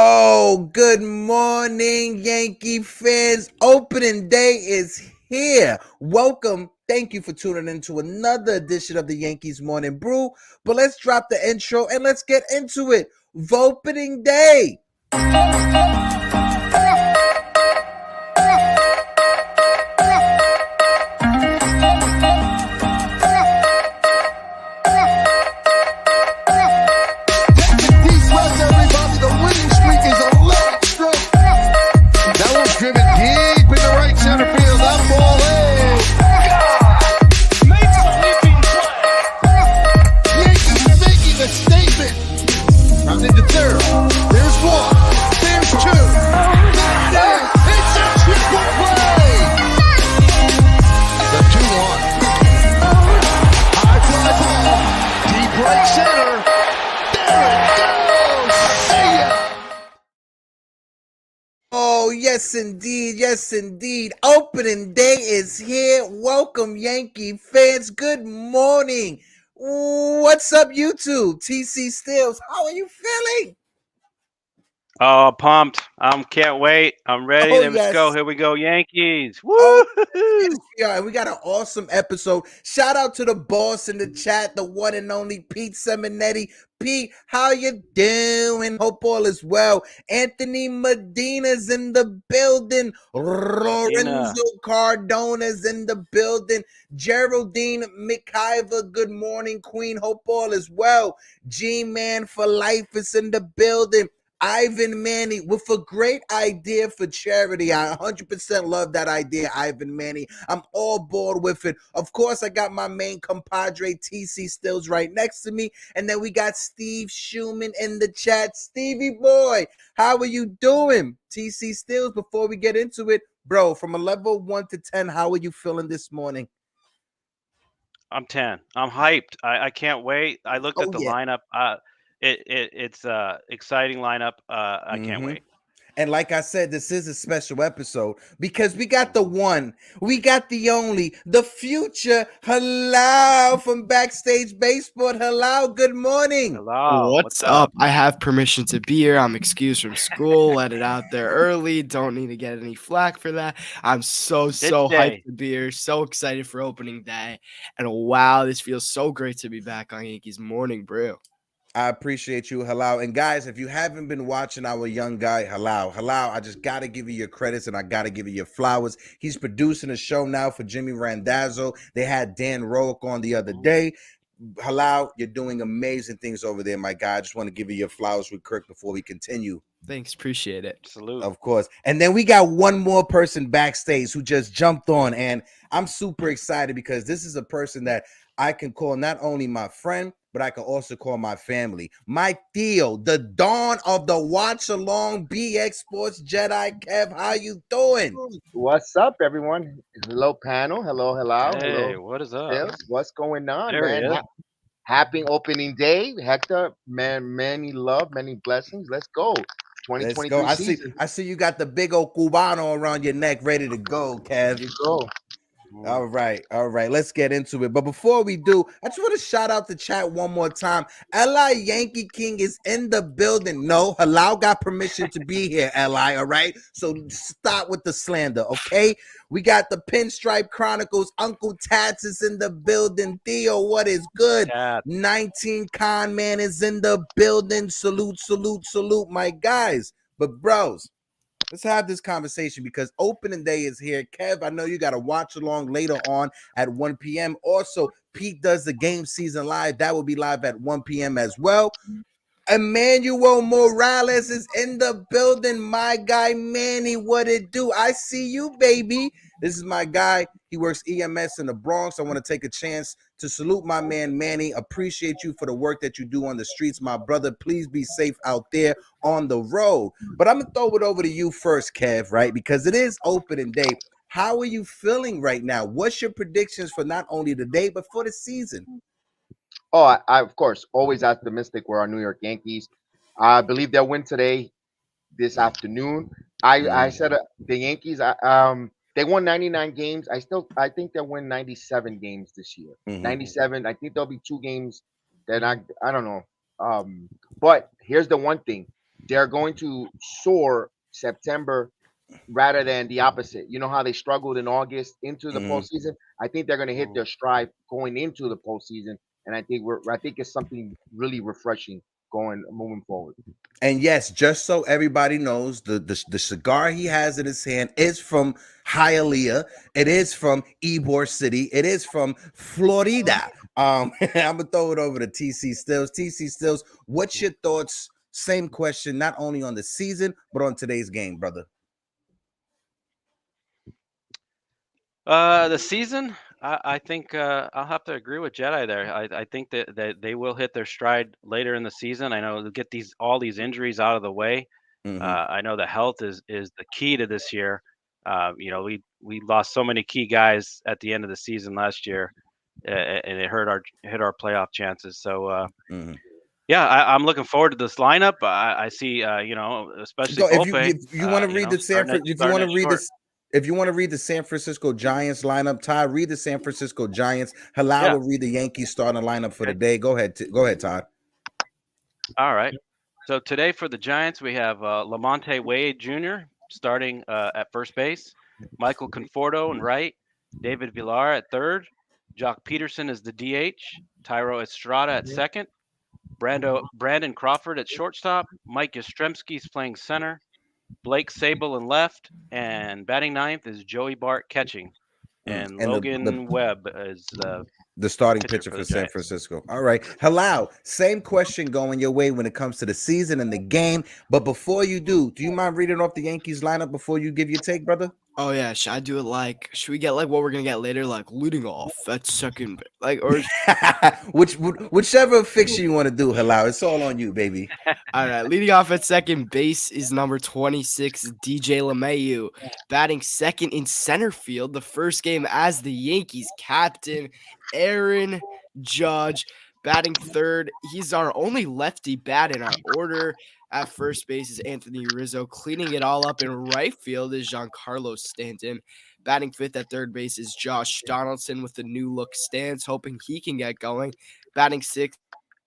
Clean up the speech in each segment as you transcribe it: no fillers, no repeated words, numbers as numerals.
Oh, good morning, Yankee fans. Opening day is here. Welcome. Thank you for tuning in to another edition of the Yankees Morning Brew. But let's drop the intro and let's get into it. Voting day. Oh, yes, indeed. Yes, indeed. Opening day is here. Welcome, Yankee fans. Good morning. What's up, YouTube? TC Stills, how are you feeling? Oh, pumped. Can't wait. I'm ready. Oh, Let's go. yes. Here we go, Yankees. Oh, Woo! yes, we are. And we got an awesome episode. Shout out to the boss in the chat, the one and only Pete Seminetti. Pete, how you doing? Hope all is well. Anthony Medina's in the building. Lorenzo Cardona's in the building. Geraldine McIver, good morning, Queen. Hope all is well. G-Man for Life is in the building. Ivan Manny with a great idea for charity. I 100% love that idea, Ivan Manny. I'm all bored with it. Of course, I got my main compadre, TC Stills, right next to me. And then we got Steve Schumann in the chat. Stevie boy, how are you doing? TC Stills, before we get into it, bro, from a level 1 to 10, how are you feeling this morning? I'm 10. I'm hyped. I can't wait. I looked at the lineup. It's exciting lineup. I can't wait. And like I said, this is a special episode because we got the one, we got the only, the future Halal from Backstage Baseball. Halal, good morning. Hello. What's up? I have permission to be here. I'm excused from school. Let it out there early. Don't need to get any flack for that. I'm so hyped to be here. So excited for opening day. And wow, this feels so great to be back on Yankees Morning Brew. I appreciate you, Halal. And guys, if you haven't been watching our young guy, Halal, I just got to give you your credits and I got to give you your flowers. He's producing a show now for Jimmy Randazzo. They had Dan Rourke on the other day. Halal, you're doing amazing things over there, my guy. I just want to give you your flowers with Kirk before we continue. Thanks. Appreciate it. Salute. Of course. And then we got one more person backstage who just jumped on. And I'm super excited because this is a person that I can call not only my friend, but I can also call my family. Mike Theo, the dawn of the watch along BX Sports Jedi. Kev, how you doing? What's up, everyone? Hello, panel. Hello. Hey, hello. what is up? What's going on, There man? Happy opening day, Hector. Man, many love, many blessings. Let's go. 2023 Let's go. season. I see you got the big old cubano around your neck ready to go, Kev. Here you go. All right. Let's get into it. But before we do, I just want to shout out the chat one more time. Li Yankee King is in the building. No, Halal got permission to be here, Li. All right. So stop with the slander. Okay. We got the Pinstripe Chronicles. Uncle Tats is in the building. Theo, what is good? 19 Con Man is in the building. Salute, my guys. But bros, let's have this conversation because opening day is here. Kev, I know you got to watch along later on at 1 p.m. Also, Pete does the game season live. That will be live at 1 p.m. as well. Emmanuel Morales is in the building. My guy, Manny, what it do? I see you, baby. This is my guy. He works EMS in the Bronx. I want to take a chance to salute my man, Manny. Appreciate you for the work that you do on the streets, my brother. Please be safe out there on the road. But I'm going to throw it over to you first, Kev, right? Because it is opening day. How are you feeling right now? What's your predictions for not only the day, but for the season? Oh, I of course, always optimistic. We're our New York Yankees. I believe they'll win today, this afternoon. I said the Yankees. They won 99 games. I think they'll win 97 games this year. 97. I think there'll be 2 games that I don't know. But here's the one thing: they're going to soar September rather than the opposite. You know how they struggled in August into the Hmm. postseason. I think they're going to hit their stride going into the postseason, and I think it's something really refreshing going moving forward. And yes, just so everybody knows, the cigar he has in his hand is from Hialeah. It is from Ybor City. It is from Florida. I'm gonna throw it over to TC Stills. TC Stills, what's your thoughts? Same question, not only on the season but on today's game, brother. The season, I think I'll have to agree with Jedi there. I think that they will hit their stride later in the season. I know to get all these injuries out of the way. Mm-hmm. I know that health is the key to this year. We lost so many key guys at the end of the season last year, and it hit our playoff chances. So Mm-hmm. yeah, I'm looking forward to this lineup. I see, especially Go if Volpe, you want to read the starting it short. If you want to read the San Francisco Giants lineup, Todd, read the San Francisco Giants. Halal Yeah. will read the Yankees starting lineup for the Okay. day. Go ahead, go ahead, Todd. All right. So today for the Giants, we have Lamonte Wade Jr. starting at first base, Michael Conforto in right, David Villar at third, Jock Peterson is the DH, Tyro Estrada at second, Brandon Crawford at shortstop, Mike Yastrzemski's playing center, Blake Sable in left, and batting ninth is Joey Bart catching, and And Logan Webb is the starting pitcher pitcher for for the San Giants. Francisco. All right. Halal, same question going your way when it comes to the season and the game. But before you do you mind reading off the Yankees lineup before you give your take, brother? Oh yeah, should I do it should we get what we're gonna get later, leading off at second, or Whichever fiction you want to do, Halal. It's all on you, baby. all right, leading off at second base is number 26, DJ LeMahieu, batting second in center field, the first game as the Yankees captain, Aaron Judge, batting third. He's our only lefty bat in our order. At first base is Anthony Rizzo. Cleaning it all up in right field is Giancarlo Stanton. Batting fifth at third base is Josh Donaldson with the new look stance, hoping he can get going. Batting sixth,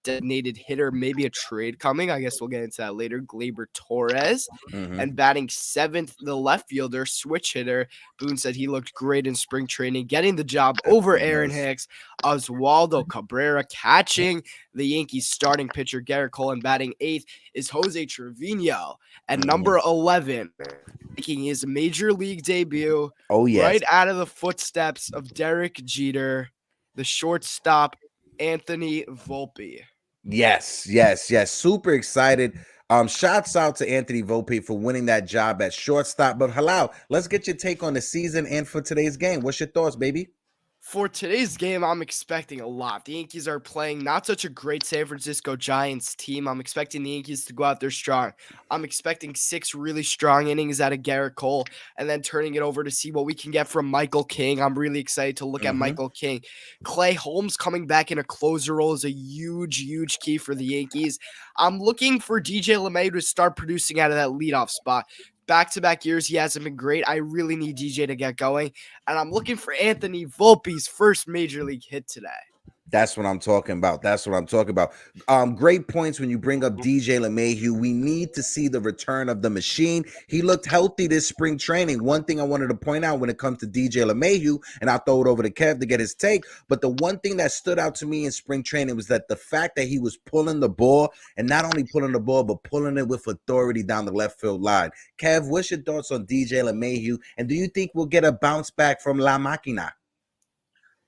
designated hitter, maybe a trade coming. I guess we'll get into that later. Gleyber Torres. Mm-hmm. And batting seventh, the left fielder, switch hitter. Boone said he looked great in spring training, getting the job over Aaron Hicks. Oswaldo Cabrera catching the Yankees starting pitcher, Garrett Cole, and batting eighth is Jose Trevino. And number 11, making his major league debut, Oh yes, right out of the footsteps of Derek Jeter, the shortstop, Anthony Volpe. Yes. Super excited. Shouts out to Anthony Volpe for winning that job at shortstop. But Halal, let's get your take on the season and for today's game. What's your thoughts, baby? For today's game, I'm expecting a lot. The Yankees are playing not such a great San Francisco Giants team. I'm expecting the Yankees to go out there strong. I'm expecting 6 really strong innings out of Garrett Cole and then turning it over to see what we can get from Michael King. I'm really excited to look at Michael King. Clay Holmes coming back in a closer role is a huge key for the Yankees. I'm looking for DJ LeMahieu to start producing out of that leadoff spot. Back-to-back years, he hasn't been great. I really need DJ to get going. And I'm looking for Anthony Volpe's first major league hit today. That's what I'm talking about. Great points when you bring up DJ LeMahieu. We need to see the return of the machine. He looked healthy this spring training. One thing I wanted to point out when it comes to DJ LeMahieu, and I'll throw it over to Kev to get his take, but the one thing that stood out to me in spring training was that the fact that he was pulling the ball, and not only pulling the ball, but pulling it with authority down the left field line. Kev, what's your thoughts on DJ LeMahieu, and do you think we'll get a bounce back from La Máquina?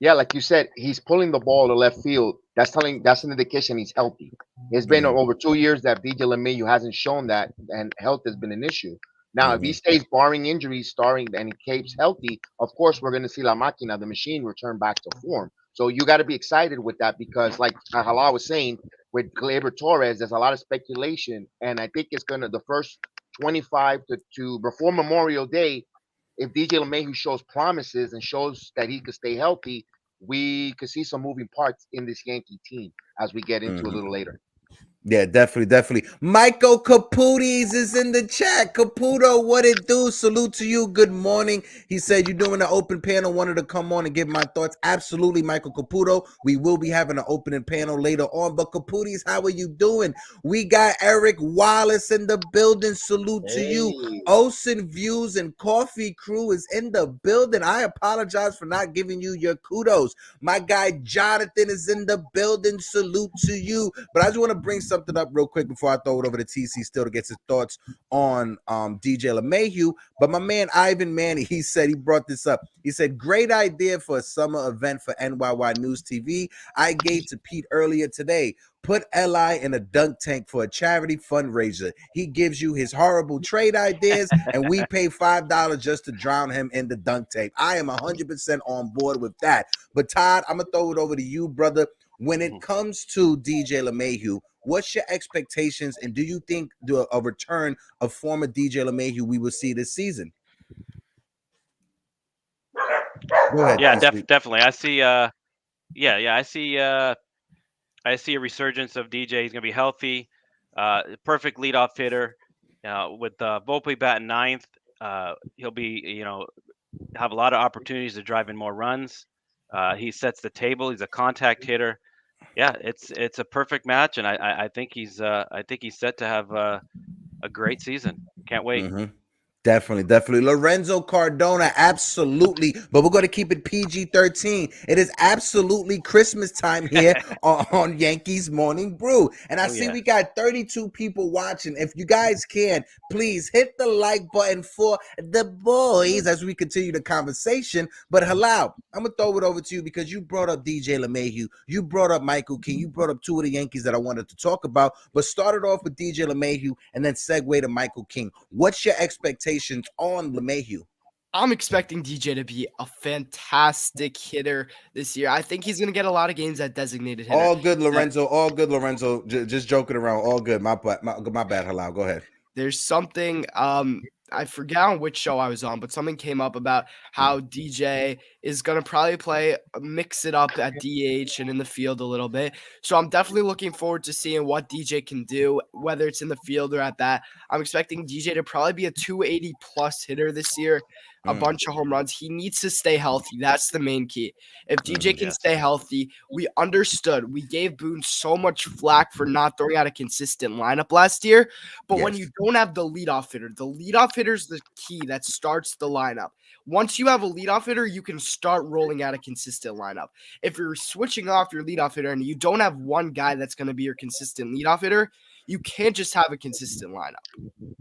Yeah, like you said, he's pulling the ball to left field. That's an indication he's healthy. It's been over 2 years that DJ LeMahieu hasn't shown that, and health has been an issue. Now, if he stays barring injuries, starting and he keeps healthy, of course we're going to see La Máquina, the machine, return back to form. So you got to be excited with that because, like Halal was saying, with Gleyber Torres, there's a lot of speculation, and I think it's the first 25 to before Memorial Day. If DJ LeMahieu shows promises and shows that he could stay healthy, we could see some moving parts in this Yankee team as we get into a little later. Yeah, definitely. Michael Caputis is in the chat. Caputo, what it do? Salute to you. Good morning. He said you're doing an open panel. Wanted to come on and give my thoughts. Absolutely, Michael Caputo. We will be having an opening panel later on. But Caputis, how are you doing? We got Eric Wallace in the building. Salute to you. Ocean Views and Coffee Crew is in the building. I apologize for not giving you your kudos. My guy Jonathan is in the building. Salute to you. But I just want to bring something up real quick before I throw it over to TC Still to get his thoughts on DJ LeMahieu. But my man Ivan Manny, he brought this up. He said, great idea for a summer event for NYY News TV. I gave to Pete earlier today. Put Li in a dunk tank for a charity fundraiser. He gives you his horrible trade ideas, and we pay $5 just to drown him in the dunk tank. I am 100% on board with that. But Todd, I'm going to throw it over to you, brother. When it comes to DJ LeMahieu, what's your expectations, and do you think a return of former DJ LeMahieu we will see this season? Go ahead. Yeah, definitely. I see. I see a resurgence of DJ. He's gonna be healthy. Perfect leadoff hitter. With Volpe batting ninth, he'll be have a lot of opportunities to drive in more runs. He sets the table. He's a contact hitter. Yeah, it's a perfect match, and I think he's set to have a great season. Can't wait. Mm-hmm. Definitely. Lorenzo Cardona, absolutely. But we're going to keep it PG-13. It is absolutely Christmas time here on Yankees Morning Brew. And I see we got 32 people watching. If you guys can, please hit the like button for the boys as we continue the conversation. But Halal, I'm going to throw it over to you because you brought up DJ LeMahieu. You brought up Michael King. You brought up two of the Yankees that I wanted to talk about. But started off with DJ LeMahieu and then segue to Michael King. What's your expectation on LeMahieu? I'm expecting DJ to be a fantastic hitter this year. I think he's going to get a lot of games at designated hitter. All good, Lorenzo. All good, Lorenzo. Just joking around. All good. My bad, Halal. Go ahead. There's something I forget on which show I was on, but something came up about how DJ is going to probably mix it up at DH and in the field a little bit. So I'm definitely looking forward to seeing what DJ can do, whether it's in the field or at bat. I'm expecting DJ to probably be a 280 plus hitter this year, a bunch of home runs. He needs to stay healthy. That's the main key. If DJ can stay healthy, we understood. We gave Boone so much flack for not throwing out a consistent lineup last year. But when you don't have the leadoff hitter is the key that starts the lineup. Once you have a leadoff hitter, you can start rolling out a consistent lineup. If you're switching off your leadoff hitter and you don't have one guy that's going to be your consistent leadoff hitter, you can't just have a consistent lineup.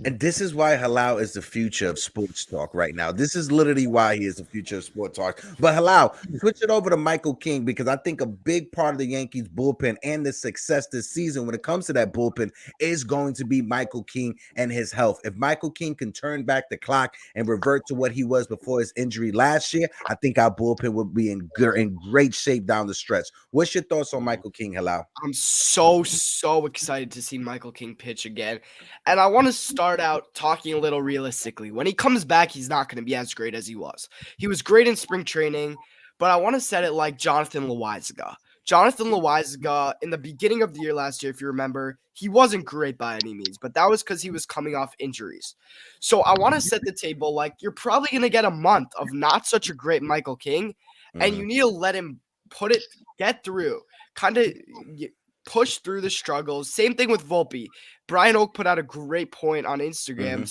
And this is why Halal is the future of sports talk right now. This is literally why he is the future of sports talk. But Halal, switch it over to Michael King, because I think a big part of the Yankees bullpen and the success this season when it comes to that bullpen is going to be Michael King and his health. If Michael King can turn back the clock and revert to what he was before his injury last year, I think our bullpen will be in great shape down the stretch. What's your thoughts on Michael King, Halal? I'm so excited to see Michael King pitch again. And I want to start out talking a little realistically. When he comes back, he's not going to be as great as he was. He was great in spring training, but I want to set it like Jonathan Loaizaga. Jonathan Loaizaga, in the beginning of the year last year, if you remember, he wasn't great by any means, but that was because he was coming off injuries. So I want to set the table like you're probably going to get a month of not such a great Michael King, and you need to let him get through, kind of push through the struggles. Same thing with Volpe. Brian Oak put out a great point on Instagram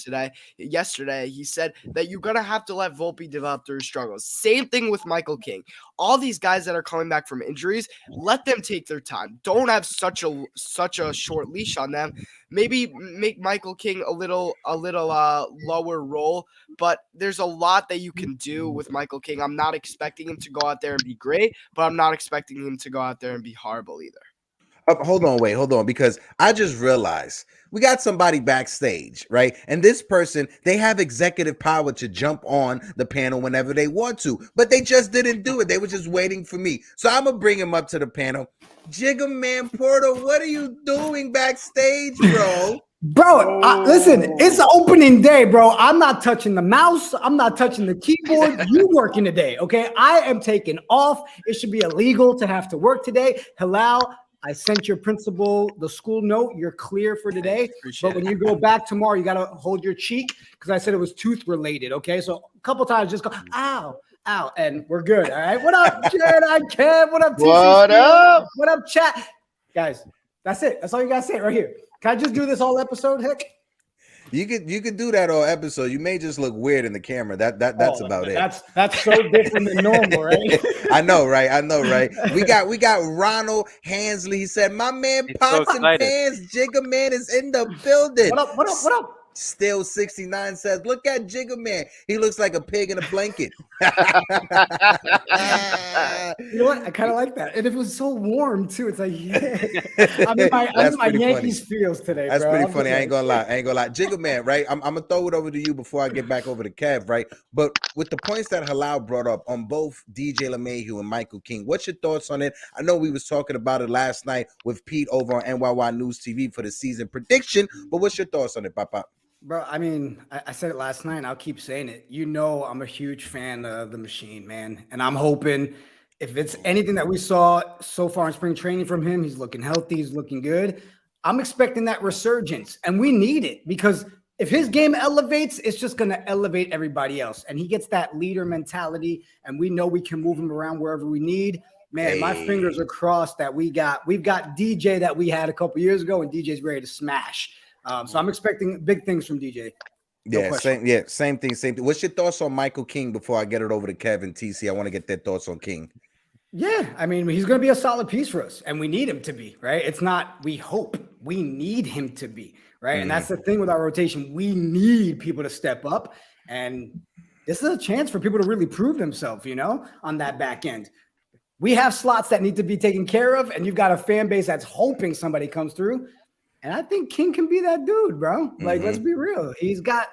yesterday. He said that you're going to have to let Volpe develop through struggles. Same thing with Michael King. All these guys that are coming back from injuries, let them take their time. Don't have such a short leash on them. Maybe make Michael King a little lower role, but there's a lot that you can do with Michael King. I'm not expecting him to go out there and be great, but I'm not expecting him to go out there and be horrible either. Hold on, because I just realized we got somebody backstage, right? And this person, they have executive power to jump on the panel whenever they want to, but they just didn't do it. They were just waiting for me. So I'm going to bring him up to the panel. Jigga Man Porter, what are you doing backstage, bro? Bro, listen, it's opening day, bro. I'm not touching the mouse. I'm not touching the keyboard. You working today, okay? I am taking off. It should be illegal to have to work today. Halal, I sent your principal the school note. You're clear for today. Appreciate But when it. you go back tomorrow, you got to hold your cheek because I said it was tooth related. Okay. So a couple times just go, ow, ow, and we're good. All right. What up, Jared? I'm Kev. What up, TC? What up? What up, chat? Guys, that's it. That's all you got to say right here. Can I just do this whole episode, Hick? You could do that all episode. You may just look weird in the camera. That's about it. That's so different than normal, right? I know, right? We got Ronald Hansley. He said, "My man He's so Pots and excited. Pans, Jigga Man is in the building." What up? Still 69 says, "Look at Jigga Man. He looks like a pig in a blanket." You know what? I kind of like that. And it was so warm too. It's like, yeah. I'm in my Yankees feels today. That's bro. pretty I'm funny. just I ain't gonna lie. Jigga Man, right? I'm gonna throw it over to you before I get back over to Kev, right? But with the points that Halal brought up on both DJ LeMahieu and Michael King, what's your thoughts on it? I know we was talking about it last night with Pete over on NYY News TV for the season prediction, but what's your thoughts on it, Papa? Bro, I mean, I said it last night, and I'll keep saying it. You know, I'm a huge fan of the machine, man. And I'm hoping if it's anything that we saw so far in spring training from him, he's looking healthy, he's looking good. I'm expecting that resurgence, and we need it because if his game elevates, it's just going to elevate everybody else. And he gets that leader mentality, and we know we can move him around wherever we need. Man, my fingers are crossed that we've got DJ that we had a couple years ago, and DJ's ready to smash. So I'm expecting big things from DJ. Same thing. What's your thoughts on Michael King before I get it over to Kevin TC? I want to get their thoughts on King. Yeah, I mean, he's going to be a solid piece for us, and we need him to be, right? It's not we hope, we need him to be, right? And that's the thing with our rotation. We need people to step up, and this is a chance for people to really prove themselves, on that back end. We have slots that need to be taken care of, and you've got a fan base that's hoping somebody comes through. And I think King can be that dude, bro. Like, let's be real. He's got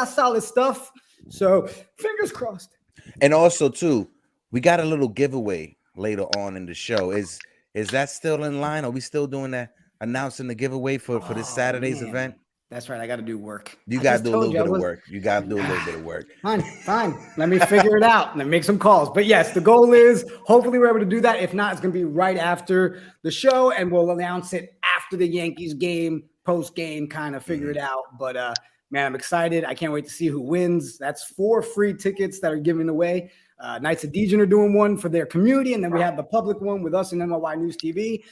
solid stuff. So fingers crossed. And also, too, we got a little giveaway later on in the show. Is that still in line? Are we still doing that? Announcing the giveaway for this Saturday's event? That's right. I got to do work. You got to do a little bit of work. You got to do a little bit of work. Fine. Let me figure it out and then make some calls. But yes, the goal is hopefully we're able to do that. If not, it's going to be right after the show, and we'll announce it after the Yankees game, post game, kind of figure it out. But man, I'm excited. I can't wait to see who wins. That's 4 free tickets that are given away. Knights of Dejan are doing one for their community, and then we have the public one with us and NYY News TV.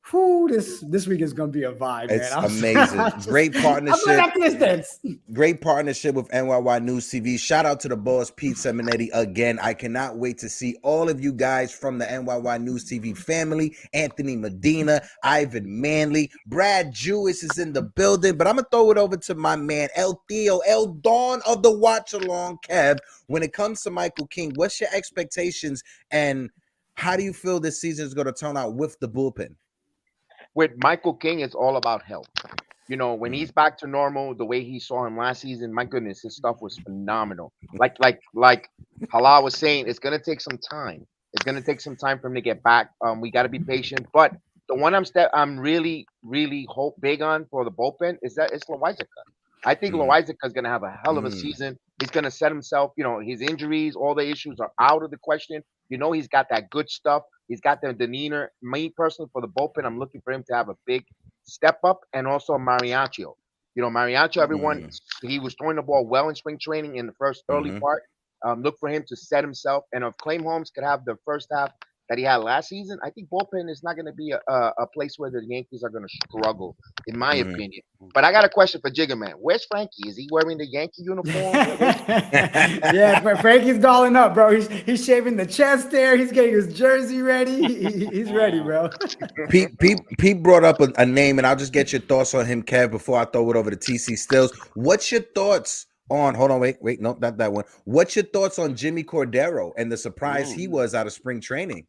This week is going to be a vibe, it's man. Amazing. Great partnership. I'm Great partnership with NYY News TV. Shout out to the boss, Pete Seminetti, again. I cannot wait to see all of you guys from the NYY News TV family. Anthony Medina, Ivan Manley, Brad Jewis is in the building. But I'm going to throw it over to my man, El Theo, El Dawn of the Watch Along, Kev. When it comes to Michael King, what's your expectations, and how do you feel this season is going to turn out with the bullpen? With Michael King, it's all about health. When he's back to normal, the way he saw him last season, my goodness, his stuff was phenomenal. Like Halal was saying, it's gonna take some time. It's gonna take some time for him to get back. We got to be patient. But the one I'm really, really big on for the bullpen is that it's Loizica. I think Loizica is gonna have a hell of a season. He's gonna set himself. His injuries, all the issues are out of the question. He's got that good stuff. He's got the demeanor. Me personally, for the bullpen, I'm looking for him to have a big step up, and also Mariachi. Mariachi, everyone, he was throwing the ball well in spring training in the first early part. Look for him to set himself. And if Claim Holmes could have the first half that he had last season, I think bullpen is not going to be a place where the Yankees are going to struggle, in my opinion. But I got a question for Jigga Man. Where's Frankie? Is he wearing the Yankee uniform? Yeah, but Frankie's dolling up, bro. He's shaving the chest there. He's getting his jersey ready. He's ready, bro. Pete brought up a name, and I'll just get your thoughts on him, Kev, before I throw it over to TC Stills. What's your thoughts on, hold on, wait, no, not that one. What's your thoughts on Jimmy Cordero and the surprise he was out of spring training?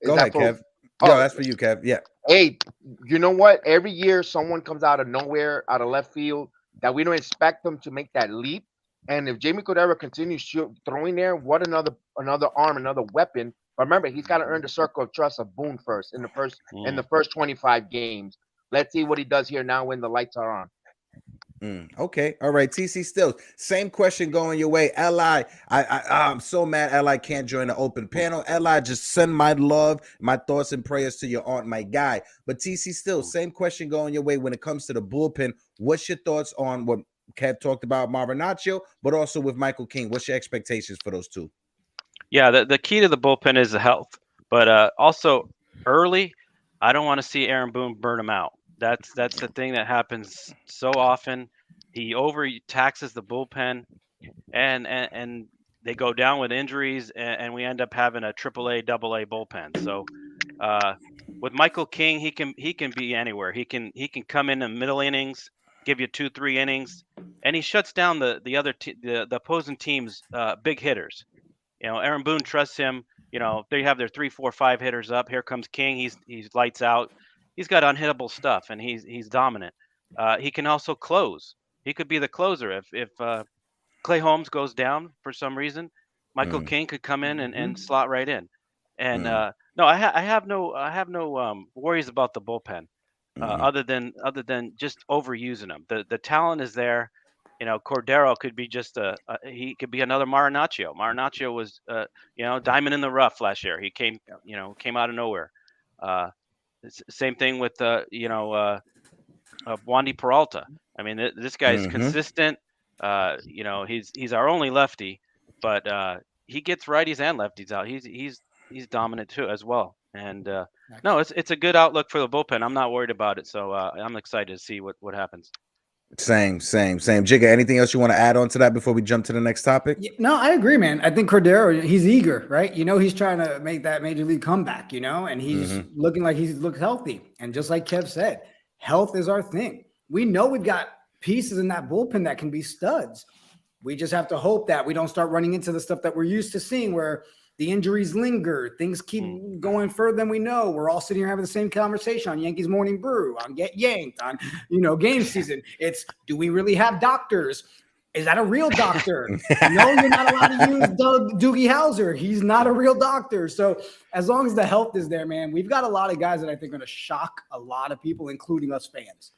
Go ahead, Kev. No, that's for you, Kev. Yeah. Hey, you know what? Every year someone comes out of nowhere, out of left field, that we don't expect them to make that leap. And if Jamie Cordero continues throwing there, what another arm, another weapon. But remember, he's got to earn the circle of trust of Boone first in the first 25 games. Let's see what he does here now when the lights are on. Okay, all right. TC Stills, same question going your way. Li, I'm so mad Li can't join the open panel. Li, just send my love, my thoughts and prayers to your aunt, my guy. But TC Stills, same question going your way when it comes to the bullpen. What's your thoughts on what Kev talked about Marinaccio, but also with Michael King? What's your expectations for those two? Yeah, the key to the bullpen is the health, but also early, I don't want to see Aaron Boone burn him out. That's the thing that happens so often. He over taxes the bullpen, and they go down with injuries, and we end up having a AAA, AA bullpen. So uh, with Michael King, he can be anywhere. He can come in the middle innings, give you 2-3 innings, and he shuts down the opposing team's big hitters. Aaron Boone trusts him. They have their 3, 4, 5 hitters up. Here comes King. He's lights out. He's got unhittable stuff, and he's dominant. He can also close. He could be the closer if Clay Holmes goes down for some reason. Michael King could come in and slot right in. And no, I have no worries about the bullpen, other than just overusing them. The talent is there. Cordero could be he could be another Marinaccio. Marinaccio was diamond in the rough last year. He came out of nowhere. Uh, Same thing with Wandy Peralta. I mean, this guy's consistent. He's our only lefty, but he gets righties and lefties out. He's dominant too as well. And no, it's a good outlook for the bullpen. I'm not worried about it, so I'm excited to see what happens. Same. Jigga, anything else you want to add on to that before we jump to the next topic? No, I agree, man. I think Cordero, he's eager, right? He's trying to make that major league comeback, and he's looking like he's looked healthy. And just like Kev said, health is our thing. We know we've got pieces in that bullpen that can be studs. We just have to hope that we don't start running into the stuff that we're used to seeing where the injuries linger, things keep going further than we know. We're all sitting here having the same conversation on Yankees Morning Brew, on Get Yanked, on game season. It's, do we really have doctors? Is that a real doctor? No, you're not allowed to use Doogie Howser. He's not a real doctor. So as long as the health is there, man, we've got a lot of guys that I think are going to shock a lot of people, including us fans.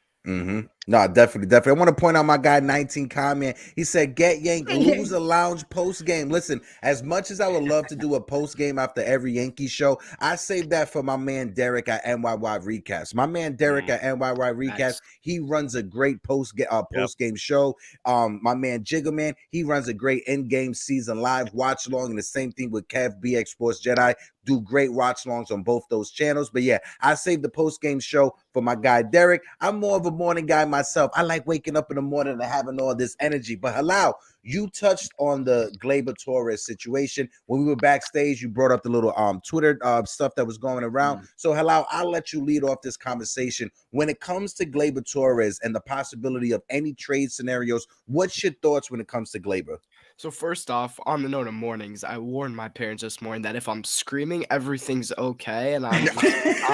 No, definitely. I want to point out my guy 19 comment. He said, "Get Yank, lose a lounge post game." Listen, as much as I would love to do a post game after every Yankee show, I saved that for my man Derek at NYY Recaps. My man Derek at NYY Recaps, nice. He runs a great post game show. My man Jiggerman, he runs a great in game season live watch along, and the same thing with Kev BX Sports Jedi. Do great watch alongs on both those channels. But yeah, I saved the post game show for my guy Derek. I'm more of a morning guy myself. I like waking up in the morning and having all this energy. But Halal, you touched on the Gleyber Torres situation when we were backstage. You brought up the little Twitter stuff that was going around. So Halal, I'll let you lead off this conversation. When it comes to Gleyber Torres and the possibility of any trade scenarios, what's your thoughts when it comes to Gleyber? So first off, on the note of mornings, I warned my parents this morning that if I'm screaming, everything's okay, and I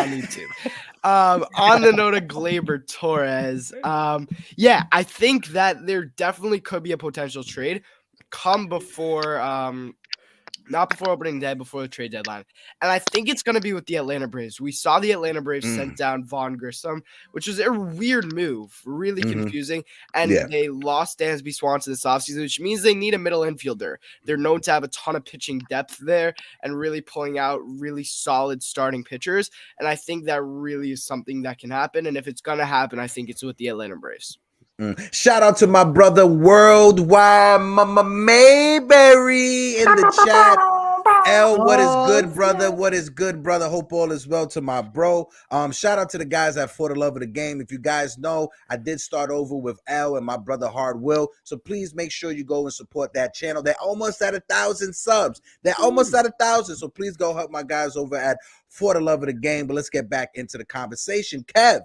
need to. On the note of Gleyber Torres, yeah, I think that there definitely could be a potential trade come before not before opening day, before the trade deadline. And I think it's going to be with the Atlanta Braves. We saw the Atlanta Braves sent down Vaughn Grissom, which was a weird move, really confusing. And they lost Dansby Swanson this offseason, which means they need a middle infielder. They're known to have a ton of pitching depth there and really pulling out really solid starting pitchers. And I think that really is something that can happen. And if it's going to happen, I think it's with the Atlanta Braves. Shout out to my brother Worldwide Mama Mayberry in the chat. L, what is good, brother? What is good, brother? Hope all is well to my bro. Shout out to the guys at For the Love of the Game. If you guys know, I did start over with L and my brother Hard Will. So please make sure you go and support that channel. They're almost at 1,000 subs. So please go help my guys over at For the Love of the Game. But let's get back into the conversation. Kev,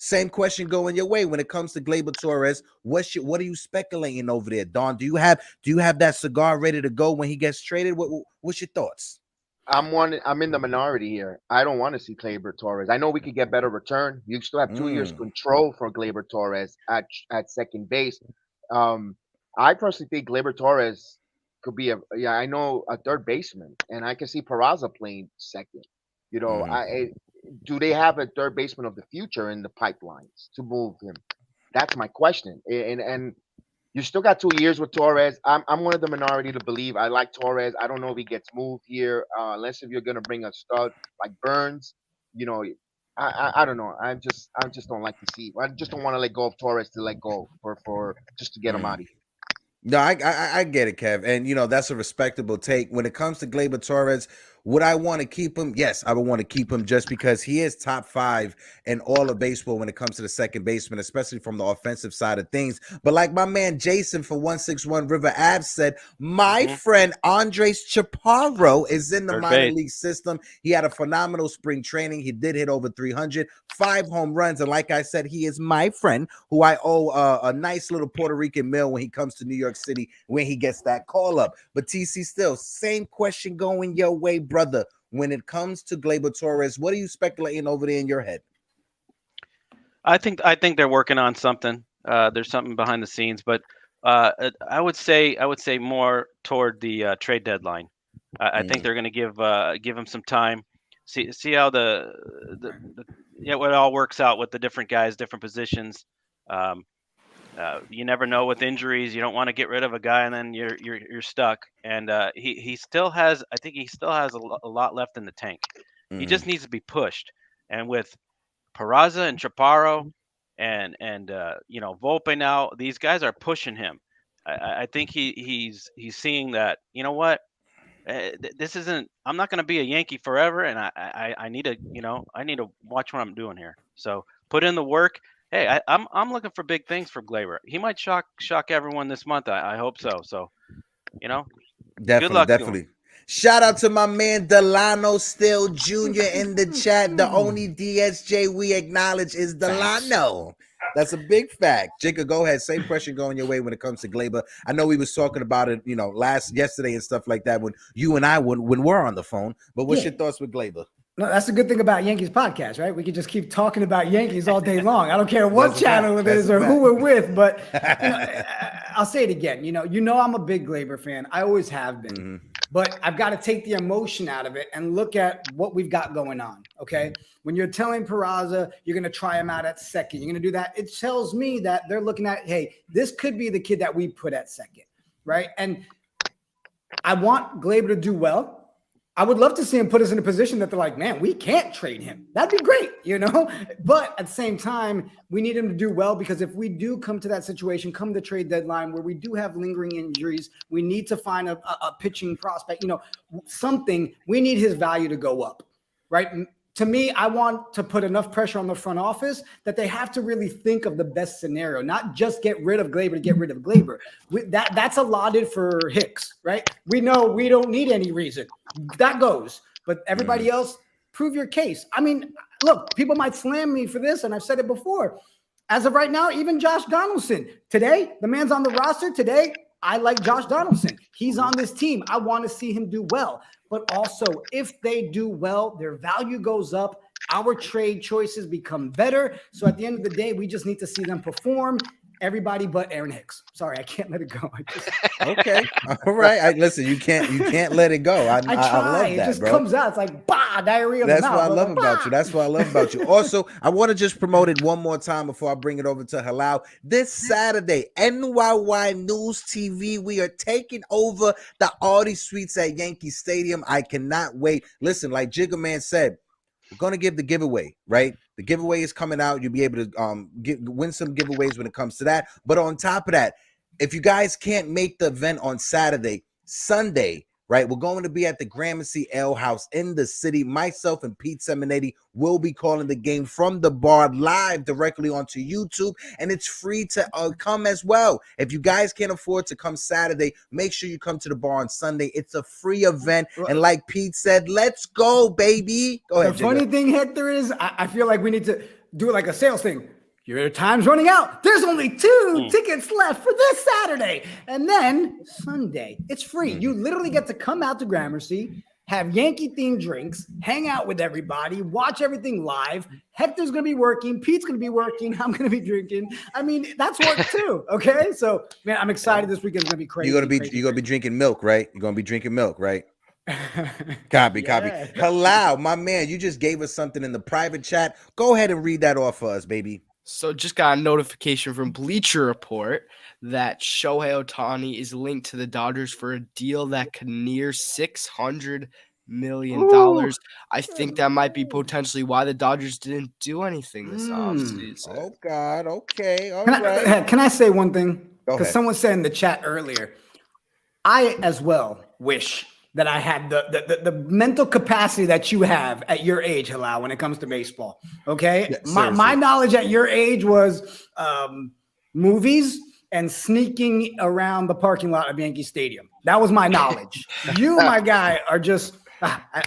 same question going your way when it comes to Gleyber Torres. What are you speculating over there, Don? Do you have that cigar ready to go when he gets traded? What's your thoughts? I'm in the minority here. I don't want to see Gleyber Torres. I know we could get better return. You still have 2 years control for Gleyber Torres at second base. I personally think Gleyber Torres could be a third baseman, and I can see Peraza playing second. Do they have a third baseman of the future in the pipelines to move him? That's my question. And you still got 2 years with Torres. I'm one of the minority to believe. I like Torres. I don't know if he gets moved here, unless if you're gonna bring a stud like Burns. You know, I don't know. I just don't like to see. I just don't want to let go of Torres to let go for just to get him out of here. No, I get it, Kev, and that's a respectable take. When it comes to Gleyber Torres, would I want to keep him? Yes, I would want to keep him just because he is top 5 in all of baseball when it comes to the second baseman, especially from the offensive side of things. But like my man Jason for 161 River Ave said, my friend Andres Chaparro is in the minor league system. He had a phenomenal spring training. He did hit over 300, 5 home runs, and like I said, he is my friend who I owe a nice little Puerto Rican meal when he comes to New York City when he gets that call up. But TC, still same question going your way, brother. When it comes to Gleyber Torres, what are you speculating over there in your head? I think they're working on something. There's something behind the scenes, but I would say more toward the trade deadline. I think they're going to give him some time. See how what all works out with the different guys, different positions. You never know with injuries. You don't want to get rid of a guy and then you're stuck. And he still has. I think he still has a lot left in the tank. He just needs to be pushed. And with Peraza and Chaparro and Volpe now, these guys are pushing him. I think he's seeing that. You know what? This isn't. I'm not going to be a Yankee forever, and I need to I need to watch what I'm doing here. So put in the work. Hey, I'm looking for big things from Gleyber. He might shock everyone this month. I hope so. So, good luck to him. Shout out to my man Delano Still Jr. in the chat. The only DSJ we acknowledge is Delano. That's a big fact. Jacob, go ahead. Same question going your way when it comes to Gleyber. I know we was talking about it, yesterday and stuff like that when you and I when we're on the phone. But what's your thoughts with Gleyber? No, that's the good thing about Yankees podcast, right? We can just keep talking about Yankees all day long. I don't care what channel it is or who we're with, but I'll say it again. I'm a big Gleyber fan. I always have been. But I've got to take the emotion out of it and look at what we've got going on, okay? When you're telling Peraza you're going to try him out at second, you're going to do that, it tells me that they're looking at, hey, this could be the kid that we put at second, right? And I want Gleyber to do well. I would love to see him put us in a position that they're like, man, we can't trade him. That'd be great, But at the same time, we need him to do well because if we do come to that situation, come the trade deadline where we do have lingering injuries, we need to find a pitching prospect, something. We need his value to go up, right? To me, I want to put enough pressure on the front office that they have to really think of the best scenario, not just get rid of Gleyber to get rid of Gleyber. That's allotted for Hicks, right? We know we don't need any reason. That goes. But everybody else, prove your case. I mean, look, people might slam me for this, and I've said it before. As of right now, even Josh Donaldson. Today, the man's on the roster. Today, I like Josh Donaldson. He's on this team. I want to see him do well. But also, if they do well, their value goes up. Our trade choices become better. So at the end of the day, we just need to see them perform. Everybody but Aaron Hicks. Sorry, I can't let it go. Okay, all right. Listen, you can't let it go. I try. I love that, it just bro. comes out. It's like diarrhea. That's what I love about you. That's what I love about you. Also, I want to just promote it one more time before I bring it over to Halal. This Saturday, NYY News TV, we are taking over the Audi Suites at Yankee Stadium. I cannot wait. Listen, like Jigga Man said, we're going to give the giveaway, right? The giveaway is coming out. You'll be able to win some giveaways when it comes to that. But on top of that, if you guys can't make the event on Saturday, Sunday, right, we're going to be at the Gramercy Ale House in the city. Myself and Pete Seminetti will be calling the game from the bar live directly onto YouTube, and it's free to come as well. If you guys can't afford to come Saturday, make sure you come to the bar on Sunday. It's a free event, and like Pete said, let's go, baby. Go ahead. The funny thing, Hector, is I feel like we need to do it like a sales thing. Your time's running out. There's only 2 tickets left for this Saturday. And then Sunday, it's free. You literally get to come out to Gramercy, have Yankee-themed drinks, hang out with everybody, watch everything live. Hector's going to be working. Pete's going to be working. I'm going to be drinking. I mean, that's work too, okay? So, man, I'm excited. This weekend's going to be crazy. You're going to be drinking milk, right? You're going to be drinking milk, right? Copy. Halal, my man, you just gave us something in the private chat. Go ahead and read that off for us, baby. So just got a notification from Bleacher Report that Shohei Ohtani is linked to the Dodgers for a deal that could near $600 million. I think that might be potentially why the Dodgers didn't do anything this offseason. Oh God. Okay. All right. Can I say one thing? Go Because ahead. someone said in the chat earlier, I as well wish that I had the mental capacity that you have at your age, Halal, when it comes to baseball. Okay. Yeah, My knowledge at your age was movies and sneaking around the parking lot of Yankee Stadium. That was my knowledge. You, my guy, are just I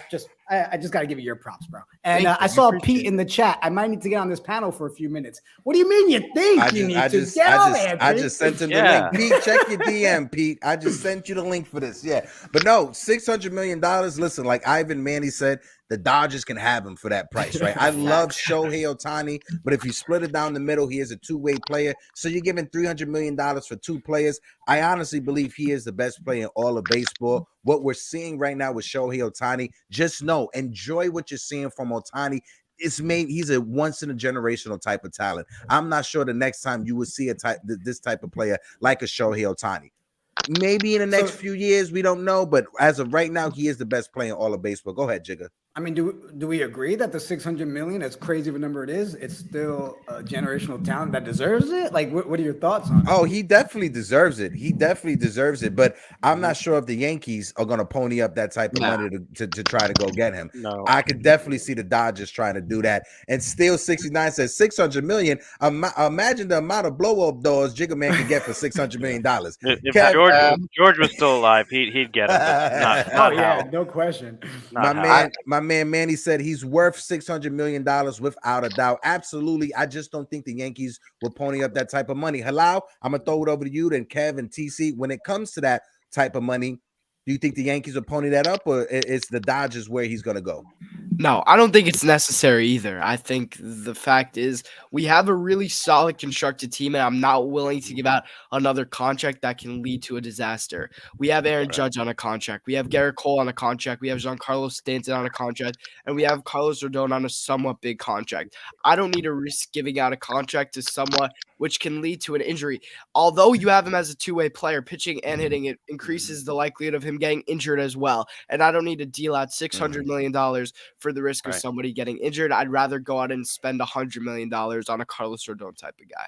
just got to give you your props, bro. And I saw Pete in the chat. I might need to get on this panel for a few minutes. What do you mean you think you need to get on there, Pete? I just sent him the link. Pete, check your DM, Pete. I just sent you the link for this. Yeah. But no, $600 million. Listen, like Ivan Manny said, the Dodgers can have him for that price, right? I love Shohei Ohtani, but if you split it down the middle, he is a two-way player. So you're giving $300 million for two players. I honestly believe he is the best player in all of baseball. What we're seeing right now with Shohei Ohtani, just know, enjoy what you're seeing from Ohtani. He's a once in a generational type of talent. I'm not sure the next time you will see this type of player like a Shohei Ohtani. Maybe in the next few years, we don't know, but as of right now, he is the best player in all of baseball. Go ahead, Jigga. I mean, do we agree that the 600 million, as crazy of a number it is, it's still a generational talent that deserves it? Like, what are your thoughts on it? Oh, he definitely deserves it. He definitely deserves it. But I'm not sure if the Yankees are going to pony up that type of money to try to go get him. No. I could definitely see the Dodgers trying to do that. And still 69 says 600 million. Imagine the amount of blow up doors Jigga Man could get for $600 million. If George was still alive, he'd get him. Not how. No question. My man Manny said he's worth $600 million without a doubt. Absolutely. I just don't think the Yankees will pony up that type of money. Halal, I'm going to throw it over to you, then Kev and TC. When it comes to that type of money, do you think the Yankees will pony that up, or it's the Dodgers where he's going to go? No, I don't think it's necessary either. I think the fact is we have a really solid constructed team, and I'm not willing to give out another contract that can lead to a disaster. We have Aaron Judge on a contract. We have Garrett Cole on a contract. We have Giancarlo Stanton on a contract. And we have Carlos Rodon on a somewhat big contract. I don't need to risk giving out a contract to someone which can lead to an injury. Although you have him as a two-way player, pitching and hitting, it increases the likelihood of him getting injured as well. And I don't need to deal out $600 million for the risk of somebody getting injured. I'd rather go out and spend $100 million on a Carlos Rodon type of guy.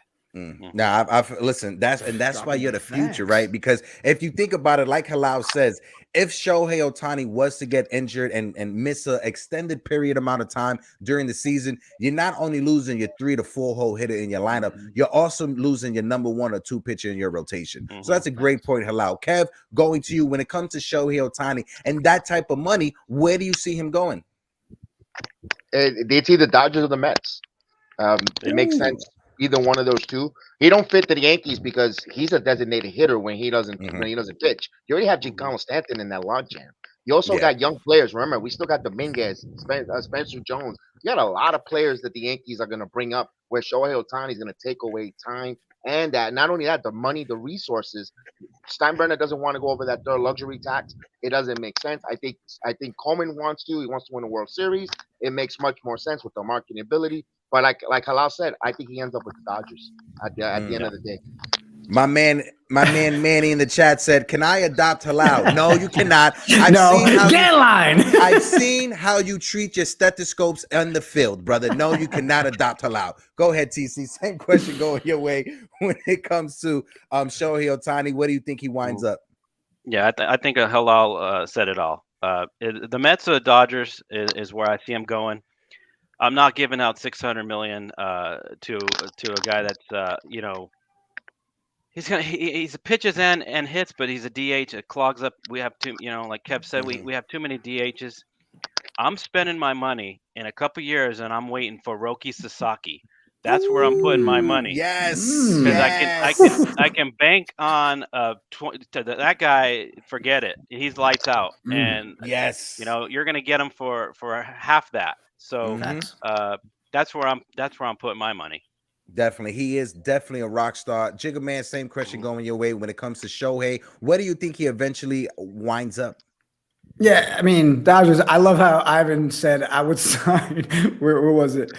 Now, I've listen. That's why you're the future, right? Because if you think about it, like Halal says, if Shohei Ohtani was to get injured and miss an extended period amount of time during the season, you're not only losing your 3 to 4 hole hitter in your lineup, you're also losing your number 1 or 2 pitcher in your rotation. So that's a great point, Halal. Kev, going to you when it comes to Shohei Ohtani and that type of money, where do you see him going? It's either Dodgers or the Mets. It makes sense. Either one of those two. He don't fit the Yankees because he's a designated hitter when he doesn't pitch. You already have Giancarlo Stanton in that logjam. You also got young players. Remember, we still got Dominguez, Spencer Jones. You got a lot of players that the Yankees are going to bring up where Shohei Ohtani is going to take away time and that. Not only that, the money, the resources. Steinbrenner doesn't want to go over that third luxury tax. It doesn't make sense. I think Coleman wants to. He wants to win a World Series. It makes much more sense with the marketing ability. But like Halal said, I think he ends up with the Dodgers at the end of the day. My man Manny in the chat said, "Can I adopt Halal?" No, you cannot. I've seen how you treat your stethoscopes on the field, brother. No, you cannot adopt Halal. Go ahead, TC. Same question going your way when it comes to Shohei Ohtani. Where do you think he winds up? Yeah, I think Halal said it all. The Mets or the Dodgers is where I see him going. I'm not giving out $600 million to a guy that's he's pitches and hits, but he's a DH. It clogs up. We have too, like Kev said, we have too many DHs. I'm spending my money in a couple years, and I'm waiting for Roki Sasaki. That's where I'm putting my money. Yes, because I can bank on that guy. Forget it. He's lights out, and you're gonna get him for half that. So that's where I'm putting my money. Definitely. He is definitely a rock star. Jigga Man, same question going your way when it comes to Shohei. Where do you think he eventually winds up? Yeah, I mean, Dodgers, I love how Ivan said I would sign. Where was it?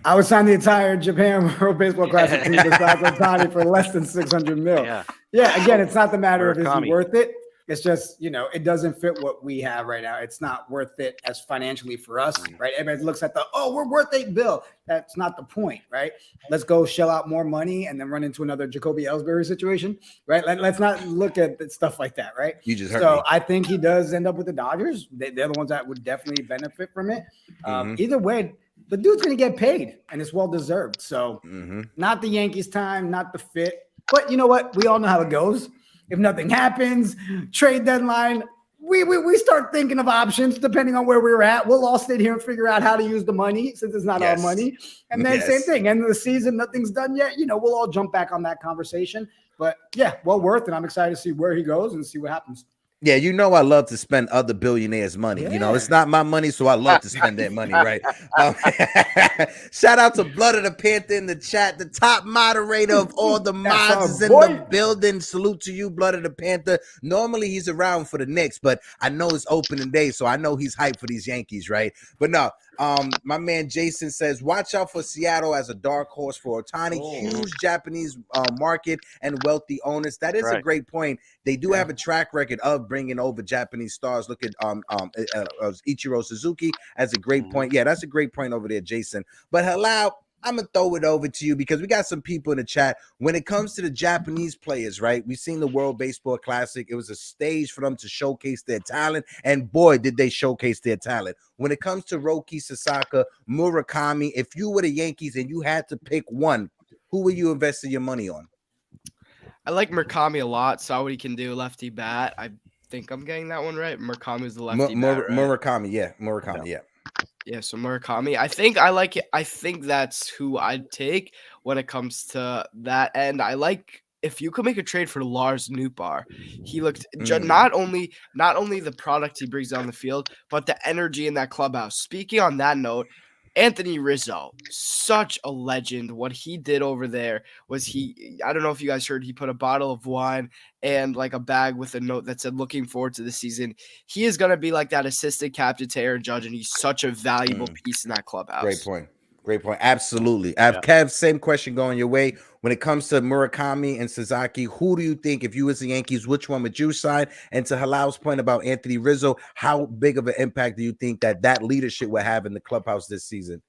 I would sign the entire Japan World Baseball Classic team besides Otani for less than 600 mil. Yeah. Again, it's not the matter of is he worth it. It's just, it doesn't fit what we have right now. It's not worth it as financially for us, right? Everybody looks at we're worth $8 billion. That's not the point, right? Let's go shell out more money and then run into another Jacoby Ellsbury situation, right? Let's not look at stuff like that, right? You just heard me. I think he does end up with the Dodgers. They're the ones that would definitely benefit from it. Either way, the dude's going to get paid, and it's well-deserved. So not the Yankees time, not the fit. But you know what? We all know how it goes. If nothing happens, trade deadline, we start thinking of options depending on where we're at. We'll all sit here and figure out how to use the money since it's not our money. And then same thing, end of the season, nothing's done yet. We'll all jump back on that conversation. But yeah, well worth it. I'm excited to see where he goes and see what happens. Yeah, I love to spend other billionaires' money. It's not my money, so I love to spend their money, right? Shout out to Blood of the Panther in the chat, the top moderator of all the mods is in the building. Salute to you, Blood of the Panther. Normally he's around for the Knicks, but I know it's opening day, so I know he's hyped for these Yankees, right? But no, my man Jason says, watch out for Seattle as a dark horse for Otani. Huge Japanese market and wealthy owners. That is a great point. They do have a track record of bringing over Japanese stars. Look at Ichiro Suzuki as a great point. Yeah, that's a great point over there, Jason. But Halal, I'm going to throw it over to you because we got some people in the chat. When it comes to the Japanese players, right, we've seen the World Baseball Classic. It was a stage for them to showcase their talent, and boy, did they showcase their talent. When it comes to Roki Sasaki, Murakami, if you were the Yankees and you had to pick one, who would you invest your money on? I like Murakami a lot. Saw what he can do, lefty bat. I think I'm getting that one right. Murakami's the lefty bat, right? Murakami, yeah. Yeah, so Murakami. I think I like it. I think that's who I'd take when it comes to that end. I like if you could make a trade for Lars Nootbaar. He looked not only the product he brings on the field, but the energy in that clubhouse. Speaking on that note, Anthony Rizzo, such a legend. What he did over there was I don't know if you guys heard, he put a bottle of wine and like a bag with a note that said, looking forward to the season. He is going to be like that assistant captain to Aaron Judge, and he's such a valuable piece in that clubhouse. Great point. Absolutely. Kev, same question going your way. When it comes to Murakami and Sasaki, who do you think, if you was the Yankees, which one would you sign? And to Halal's point about Anthony Rizzo, how big of an impact do you think that leadership will have in the clubhouse this season?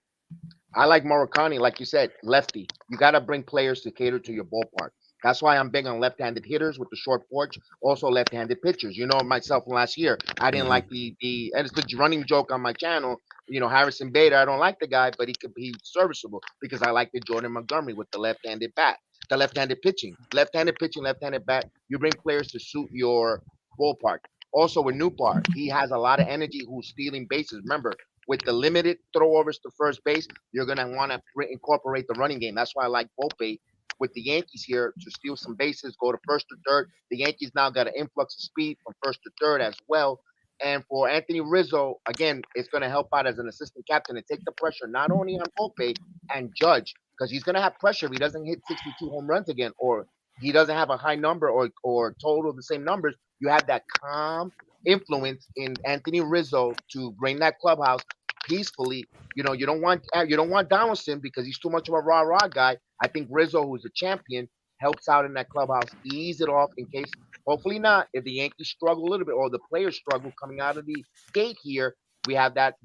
I like Murakami, like you said, lefty. You got to bring players to cater to your ballpark. That's why I'm big on left-handed hitters with the short porch, also left-handed pitchers. Myself from last year, I didn't like and it's the running joke on my channel. Harrison Bader, I don't like the guy, but he could be serviceable because I like the Jordan Montgomery with the left-handed bat, the left-handed pitching, left-handed bat. You bring players to suit your ballpark. Also with Nootbaar, he has a lot of energy who's stealing bases. Remember, with the limited throwovers to first base, you're going to want to incorporate the running game. That's why I like Volpe with the Yankees here to steal some bases, go to first or third. The Yankees now got an influx of speed from first to third as well. And for Anthony Rizzo, again, it's going to help out as an assistant captain and take the pressure not only on Volpe and Judge, because he's going to have pressure if he doesn't hit 62 home runs again, or he doesn't have a high number or total the same numbers. You have that calm influence in Anthony Rizzo to bring that clubhouse peacefully. You don't want Donaldson because he's too much of a rah-rah guy. I think Rizzo, who's a champion, helps out in that clubhouse, ease it off in case, hopefully not, if the Yankees struggle a little bit or the players struggle coming out of the gate here, we have that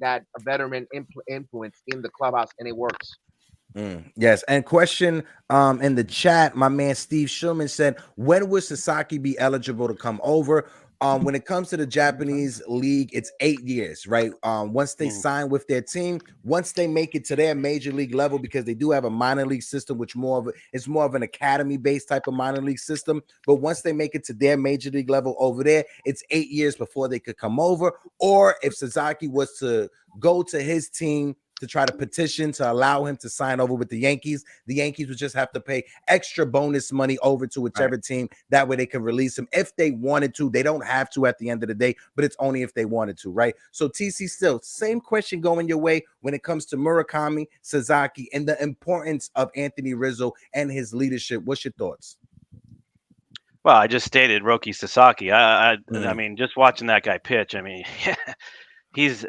veteran influence in the clubhouse, and it works. Yes, and question in the chat, my man Steve Schulman said, when will Sasaki be eligible to come over? When it comes to the Japanese league, it's 8 years, right? Once they sign with their team, once they make it to their major league level, because they do have a minor league system, which it's more of an academy-based type of minor league system. But once they make it to their major league level over there, it's 8 years before they could come over. Or if Sasaki was to go to his team to try to petition to allow him to sign over with the Yankees would just have to pay extra bonus money over to whichever team. That way they can release him if they wanted to. They don't have to at the end of the day, but it's only if they wanted to, right? So TC, still same question going your way when it comes to Murakami, Sasaki, and the importance of Anthony Rizzo and his leadership. What's your thoughts? Well, I just stated Roki Sasaki. I mean, just watching that guy pitch, I mean, he's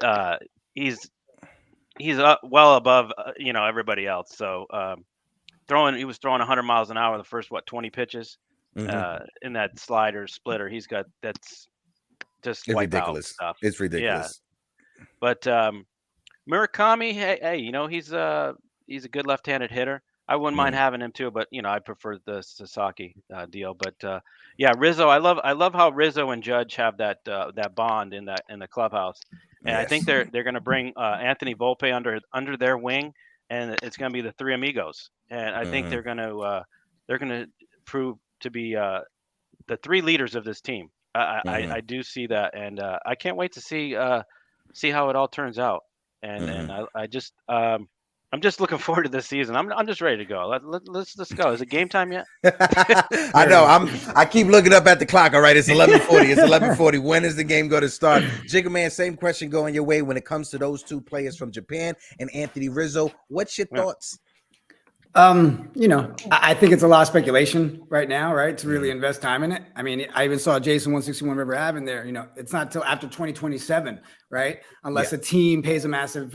he's well above everybody else. So he was throwing 100 miles an hour the first 20 pitches in that slider splitter. He's got that's just It's wipe ridiculous. out stuff. It's ridiculous. Yeah. But Murakami, hey, he's a good left-handed hitter. I wouldn't mind having him too, but I prefer the Sasaki deal. But yeah, Rizzo, I love how Rizzo and Judge have that bond in the clubhouse, and I think they're going to bring Anthony Volpe under their wing, and it's going to be the three amigos, and I think they're going to prove to be the three leaders of this team. I do see that, and I can't wait to see how it all turns out. And I'm just looking forward to this season. I'm just ready to go. Let's go. Is it game time yet? I know. I keep looking up at the clock. All right, it's 11:40. It's 11:40. When is the game going to start? Jigga Man, same question going your way when it comes to those two players from Japan and Anthony Rizzo. What's your thoughts? I think it's a lot of speculation right now, right? To really invest time in it. I mean, I even saw Jason 161 River Ave in there. It's not till after 2027, right? Unless a team pays a massive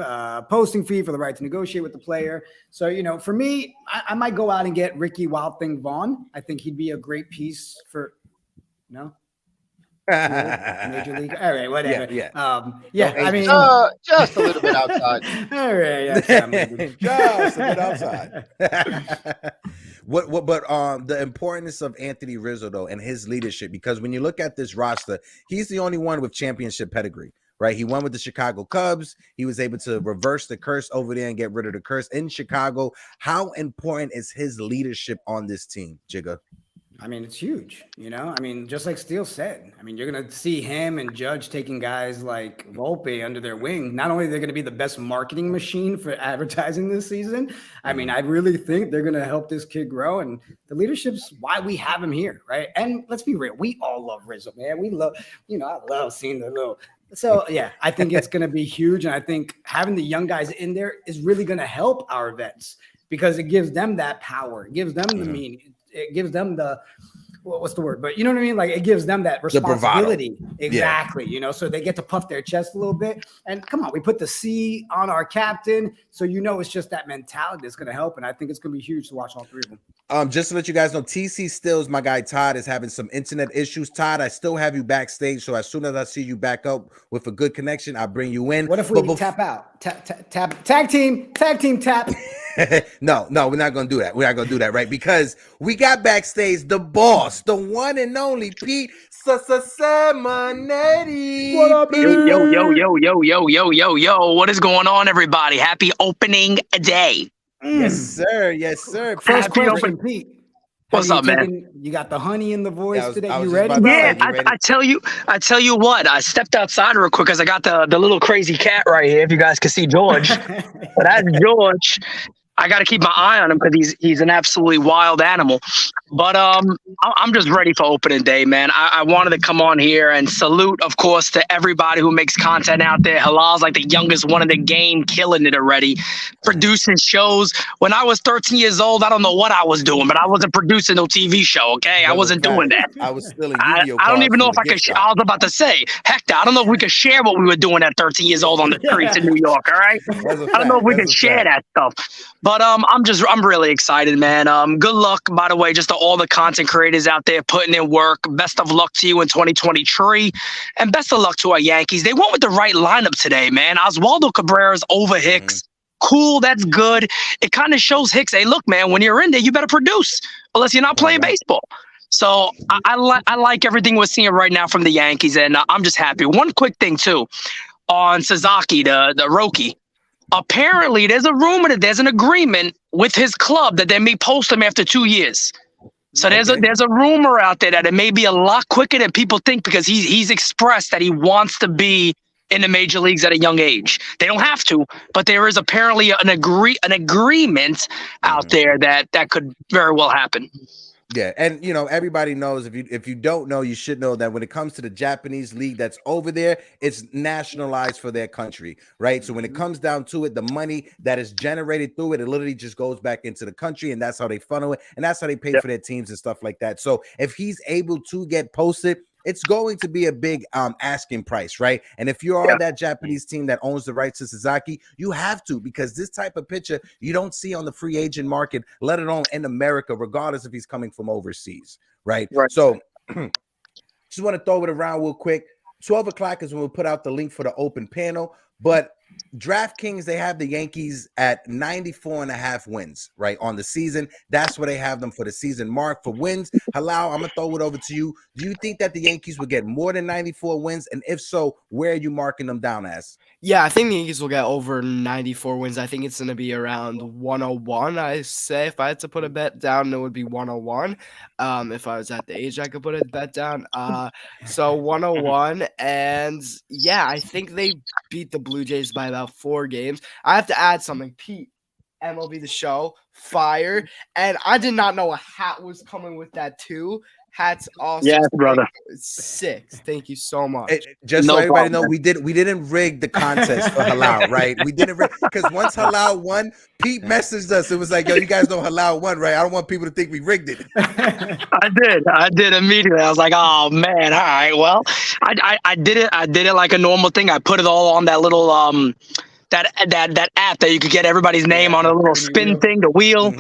posting fee for the right to negotiate with the player. So, for me, I might go out and get Ricky Wild Thing Vaughn. I think he'd be a great piece for Major League. All right, whatever. Yeah. I mean, just a little bit outside. All right, just a bit outside. But the importance of Anthony Rizzo though and his leadership, because when you look at this roster, he's the only one with championship pedigree. Right, he won with the Chicago Cubs. He was able to reverse the curse over there and get rid of the curse in Chicago. How important is his leadership on this team, Jigga? I mean, it's huge, I mean, just like Steele said, I mean, you're going to see him and Judge taking guys like Volpe under their wing. Not only are they going to be the best marketing machine for advertising this season, I mean, I really think they're going to help this kid grow, and the leadership's why we have him here, right? And let's be real, we all love Rizzo, man. We love, I love seeing the little. So, yeah, I think it's going to be huge, and I think having the young guys in there is really going to help our vets because it gives them that power. It gives them the meaning. It gives them the what's the word? But you know what I mean? Like it gives them that responsibility. Exactly. So they get to puff their chest a little bit. And come on, we put the C on our captain. So it's just that mentality that's gonna help. And I think it's gonna be huge to watch all three of them. Just to let you guys know, TC Stills, my guy Todd, is having some internet issues. Todd, I still have you backstage. So as soon as I see you back up with a good connection, I'll bring you in. What if we tap out? Tag team tap. No, we're not gonna do that. We're not gonna do that, right? Because we got backstage the boss, the one and only Pete Simonetti. What up, yo? What is going on, everybody? Happy opening day. Yes, sir. First question, Pete. What's up, man? You got the honey in the voice today. I You was ready? just about to Yeah, say, you ready? I tell you what. I stepped outside real quick because I got the little crazy cat right here. If you guys can see George, but that's George. I got to keep my eye on him because he's an absolutely wild animal. But I'm just ready for opening day, man. I wanted to come on here and salute, of course, to everybody who makes content out there. Halal's like the youngest one in the game, killing it already, producing shows. When I was 13 years old, I don't know what I was doing, but I wasn't producing no TV show, okay? I wasn't doing that. I was still I don't even know if I could. I was about to say, Hector, I don't know if we could share what we were doing at 13 years old on the streets in New York, all right? I don't know if we could share that stuff. But I'm really excited, man. Good luck, by the way, just to all the content creators out there putting in work. Best of luck to you in 2023, and best of luck to our Yankees. They went with the right lineup today, man. Oswaldo Cabrera's over Hicks. Cool, that's good. It kind of shows Hicks, hey, look, man, when you're in there, you better produce, unless you're not playing baseball. So I like everything we're seeing right now from the Yankees, and I'm just happy. One quick thing too, on Sasaki, the Roki. Apparently, there's a rumor that there's an agreement with his club that they may post him after 2 years. So there's a rumor out there that it may be a lot quicker than people think because he's expressed that he wants to be in the major leagues at a young age. They don't have to, but there is apparently an agreement out there that could very well happen. Yeah, and everybody knows, if you don't know, you should know that when it comes to the Japanese league that's over there, it's nationalized for their country, right? So when it comes down to it, the money that is generated through it literally just goes back into the country, and that's how they funnel it, and that's how they pay for their teams and stuff like that. So if he's able to get posted, it's going to be a big asking price, right? And if you are that Japanese team that owns the rights to Sasaki, you have to, because this type of pitcher you don't see on the free agent market, let alone in America, regardless if he's coming from overseas, right? So just want to throw it around real quick. 12 o'clock is when we'll put out the link for the open panel, but DraftKings, they have the Yankees at 94.5 wins, right, on the season. That's where they have them for the season mark for wins. Halal, I'm going to throw it over to you. Do you think that the Yankees will get more than 94 wins? And if so, where are you marking them down as? Yeah, I think the Yankees will get over 94 wins. I think it's going to be around 101. I say if I had to put a bet down, it would be 101. If I was at the age, I could put a bet down. So 101. And yeah, I think they beat the Blue Jays by about 4 games. I have to add something. Pete, MLB The Show, fire. And I did not know a hat was coming with that too. Hats awesome. Yes, brother. 6. Thank you so much. Just so everybody know, we didn't rig the contest for Halal, right? We didn't rig, because once Halal won, Pete messaged us. It was like, yo, you guys know Halal won, right? I don't want people to think we rigged it. I did immediately. I was like, oh man, all right. Well, I did it like a normal thing. I put it all on that little that app that you could get everybody's name on, a little spin thing, the wheel.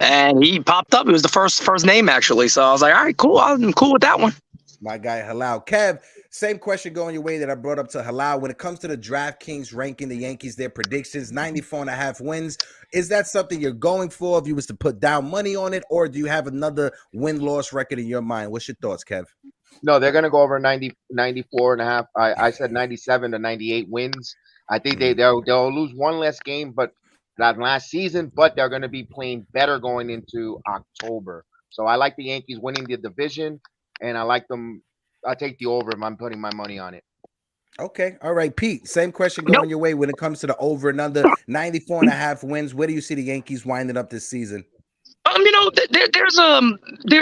And he popped up. It was the first name, actually. So I was like, all right, cool. I'm cool with that one. My guy, Halal. Kev, same question going your way that I brought up to Halal. When it comes to the DraftKings ranking the Yankees, their predictions, 94.5 wins, is that something you're going for if you was to put down money on it, or do you have another win-loss record in your mind? What's your thoughts, Kev? No, they're going to go over 94.5. I said 97 to 98 wins. I think they'll lose one less game, but that last season, but they're going to be playing better going into October. So I like the Yankees winning the division, and I like them. I'll take the over if I'm putting my money on it. Okay. All right, Pete, same question going your way when it comes to the over and under 94.5 wins. Where do you see the Yankees winding up this season? You know,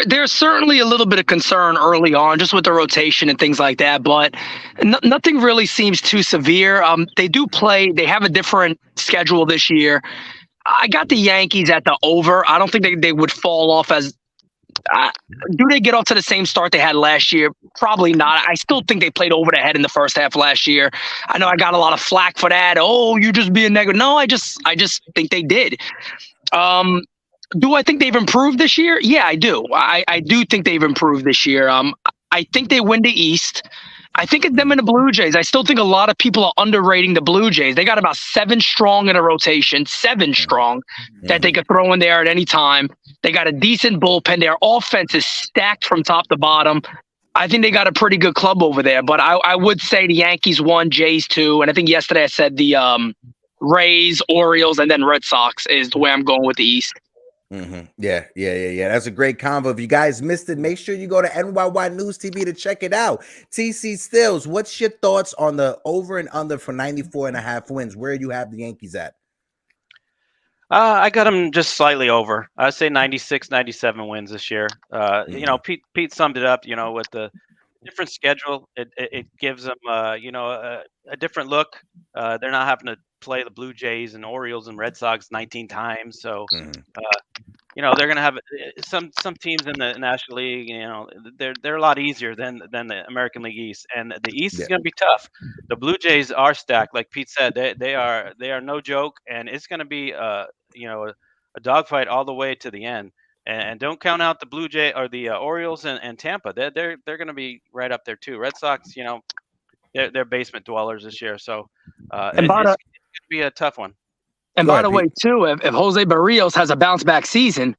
there's certainly a little bit of concern early on, just with the rotation and things like that, but nothing really seems too severe. They have a different schedule this year. I got the Yankees at the over. I don't think they would fall off as. Do they get off to the same start they had last year? Probably not. I still think they played over the head in the first half last year. I know I got a lot of flack for that. Oh, you just being negative. No, I just think they did. Do I think they've improved this year? Yeah, I do. I do think they've improved this year. I think they win the East. I think it's them and the Blue Jays. I still think a lot of people are underrating the Blue Jays. They got about 7 strong in a rotation, 7 strong that they could throw in there at any time. They got a decent bullpen. Their offense is stacked from top to bottom. I think they got a pretty good club over there. But I would say the Yankees 1, Jays 2. And I think yesterday I said the Rays, Orioles, and then Red Sox is the way I'm going with the East. Yeah. That's a great convo. If you guys missed it, make sure you go to nyynewstv to check it out. TC Stills, what's your thoughts on the over and under for 94.5 wins? Where do you have the Yankees at? I got them just slightly over. I'd say 96, 97 wins this year. You know, Pete summed it up, you know, with the different schedule. It gives them, you know, a different look. They're not having to play the Blue Jays and Orioles and Red Sox 19 times. So, you know, they're going to have some teams in the National League, you know, they're a lot easier than the American League East. And the East is going to be tough. The Blue Jays are stacked. Like Pete said, they are no joke. And it's going to be, you know, a dogfight all the way to the end. And don't count out the Blue Jay or the Orioles and Tampa. They're going to be right up there too. Red Sox, you know, they're basement dwellers this year. So it's going to be a tough one. And by the way, too, if Jose Barrios has a bounce back season,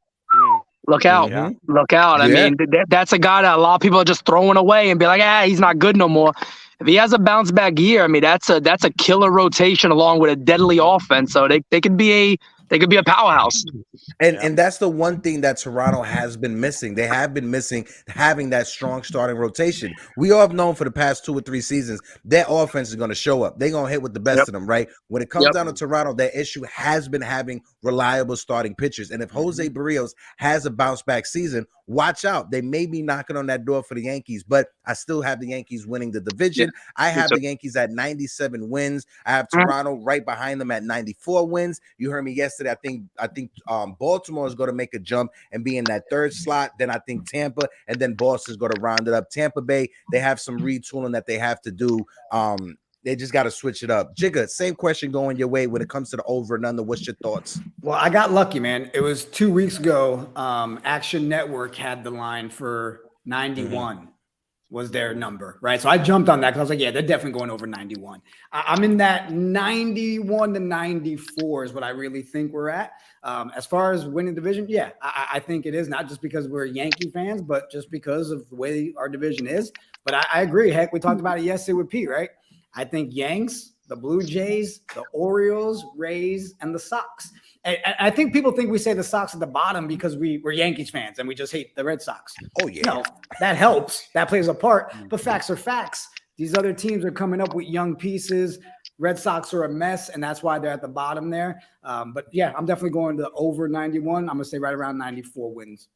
look out. Look out. I mean, that's a guy that a lot of people are just throwing away and be like, he's not good no more. If he has a bounce back year, I mean, that's a killer rotation along with a deadly offense. So they could be a powerhouse. And that's the one thing that Toronto has been missing. They have been missing having that strong starting rotation. We all have known for the past 2 or 3 seasons, their offense is going to show up. They're going to hit with the best of them, right? When it comes down to Toronto, their issue has been having reliable starting pitchers. And if Jose Barrios has a bounce back season, watch out. They may be knocking on that door for the Yankees, but I still have the Yankees winning the division. I have the Yankees at 97 wins. I have Toronto right behind them at 94 wins. You heard me yesterday yesterday. I think Baltimore is going to make a jump and be in that third slot. Then I think Tampa, and then Boston's going to round it up. Tampa Bay, they have some retooling that they have to do. They just got to switch it up. Jigga, same question going your way when it comes to the over and under. What's your thoughts? Well, I got lucky, man. It was 2 weeks ago. Action Network had the line for 91 was their number, right? So I jumped on that because I was like, yeah, they're definitely going over 91. I'm in that 91 to 94 is what I really think we're at. As far as winning division, yeah, I think it is, not just because we're Yankee fans, but just because of the way our division is. But I agree. Heck, we talked about it yesterday with Pete, right? I think Yanks, the Blue Jays, the Orioles, Rays, and the Sox. And I think people think we say the Sox at the bottom because we're Yankees fans and we just hate the Red Sox. Oh, yeah. No, that helps. That plays a part. But facts are facts. These other teams are coming up with young pieces. Red Sox are a mess, and that's why they're at the bottom there. But, yeah, I'm definitely going to over 91. I'm going to say right around 94 wins.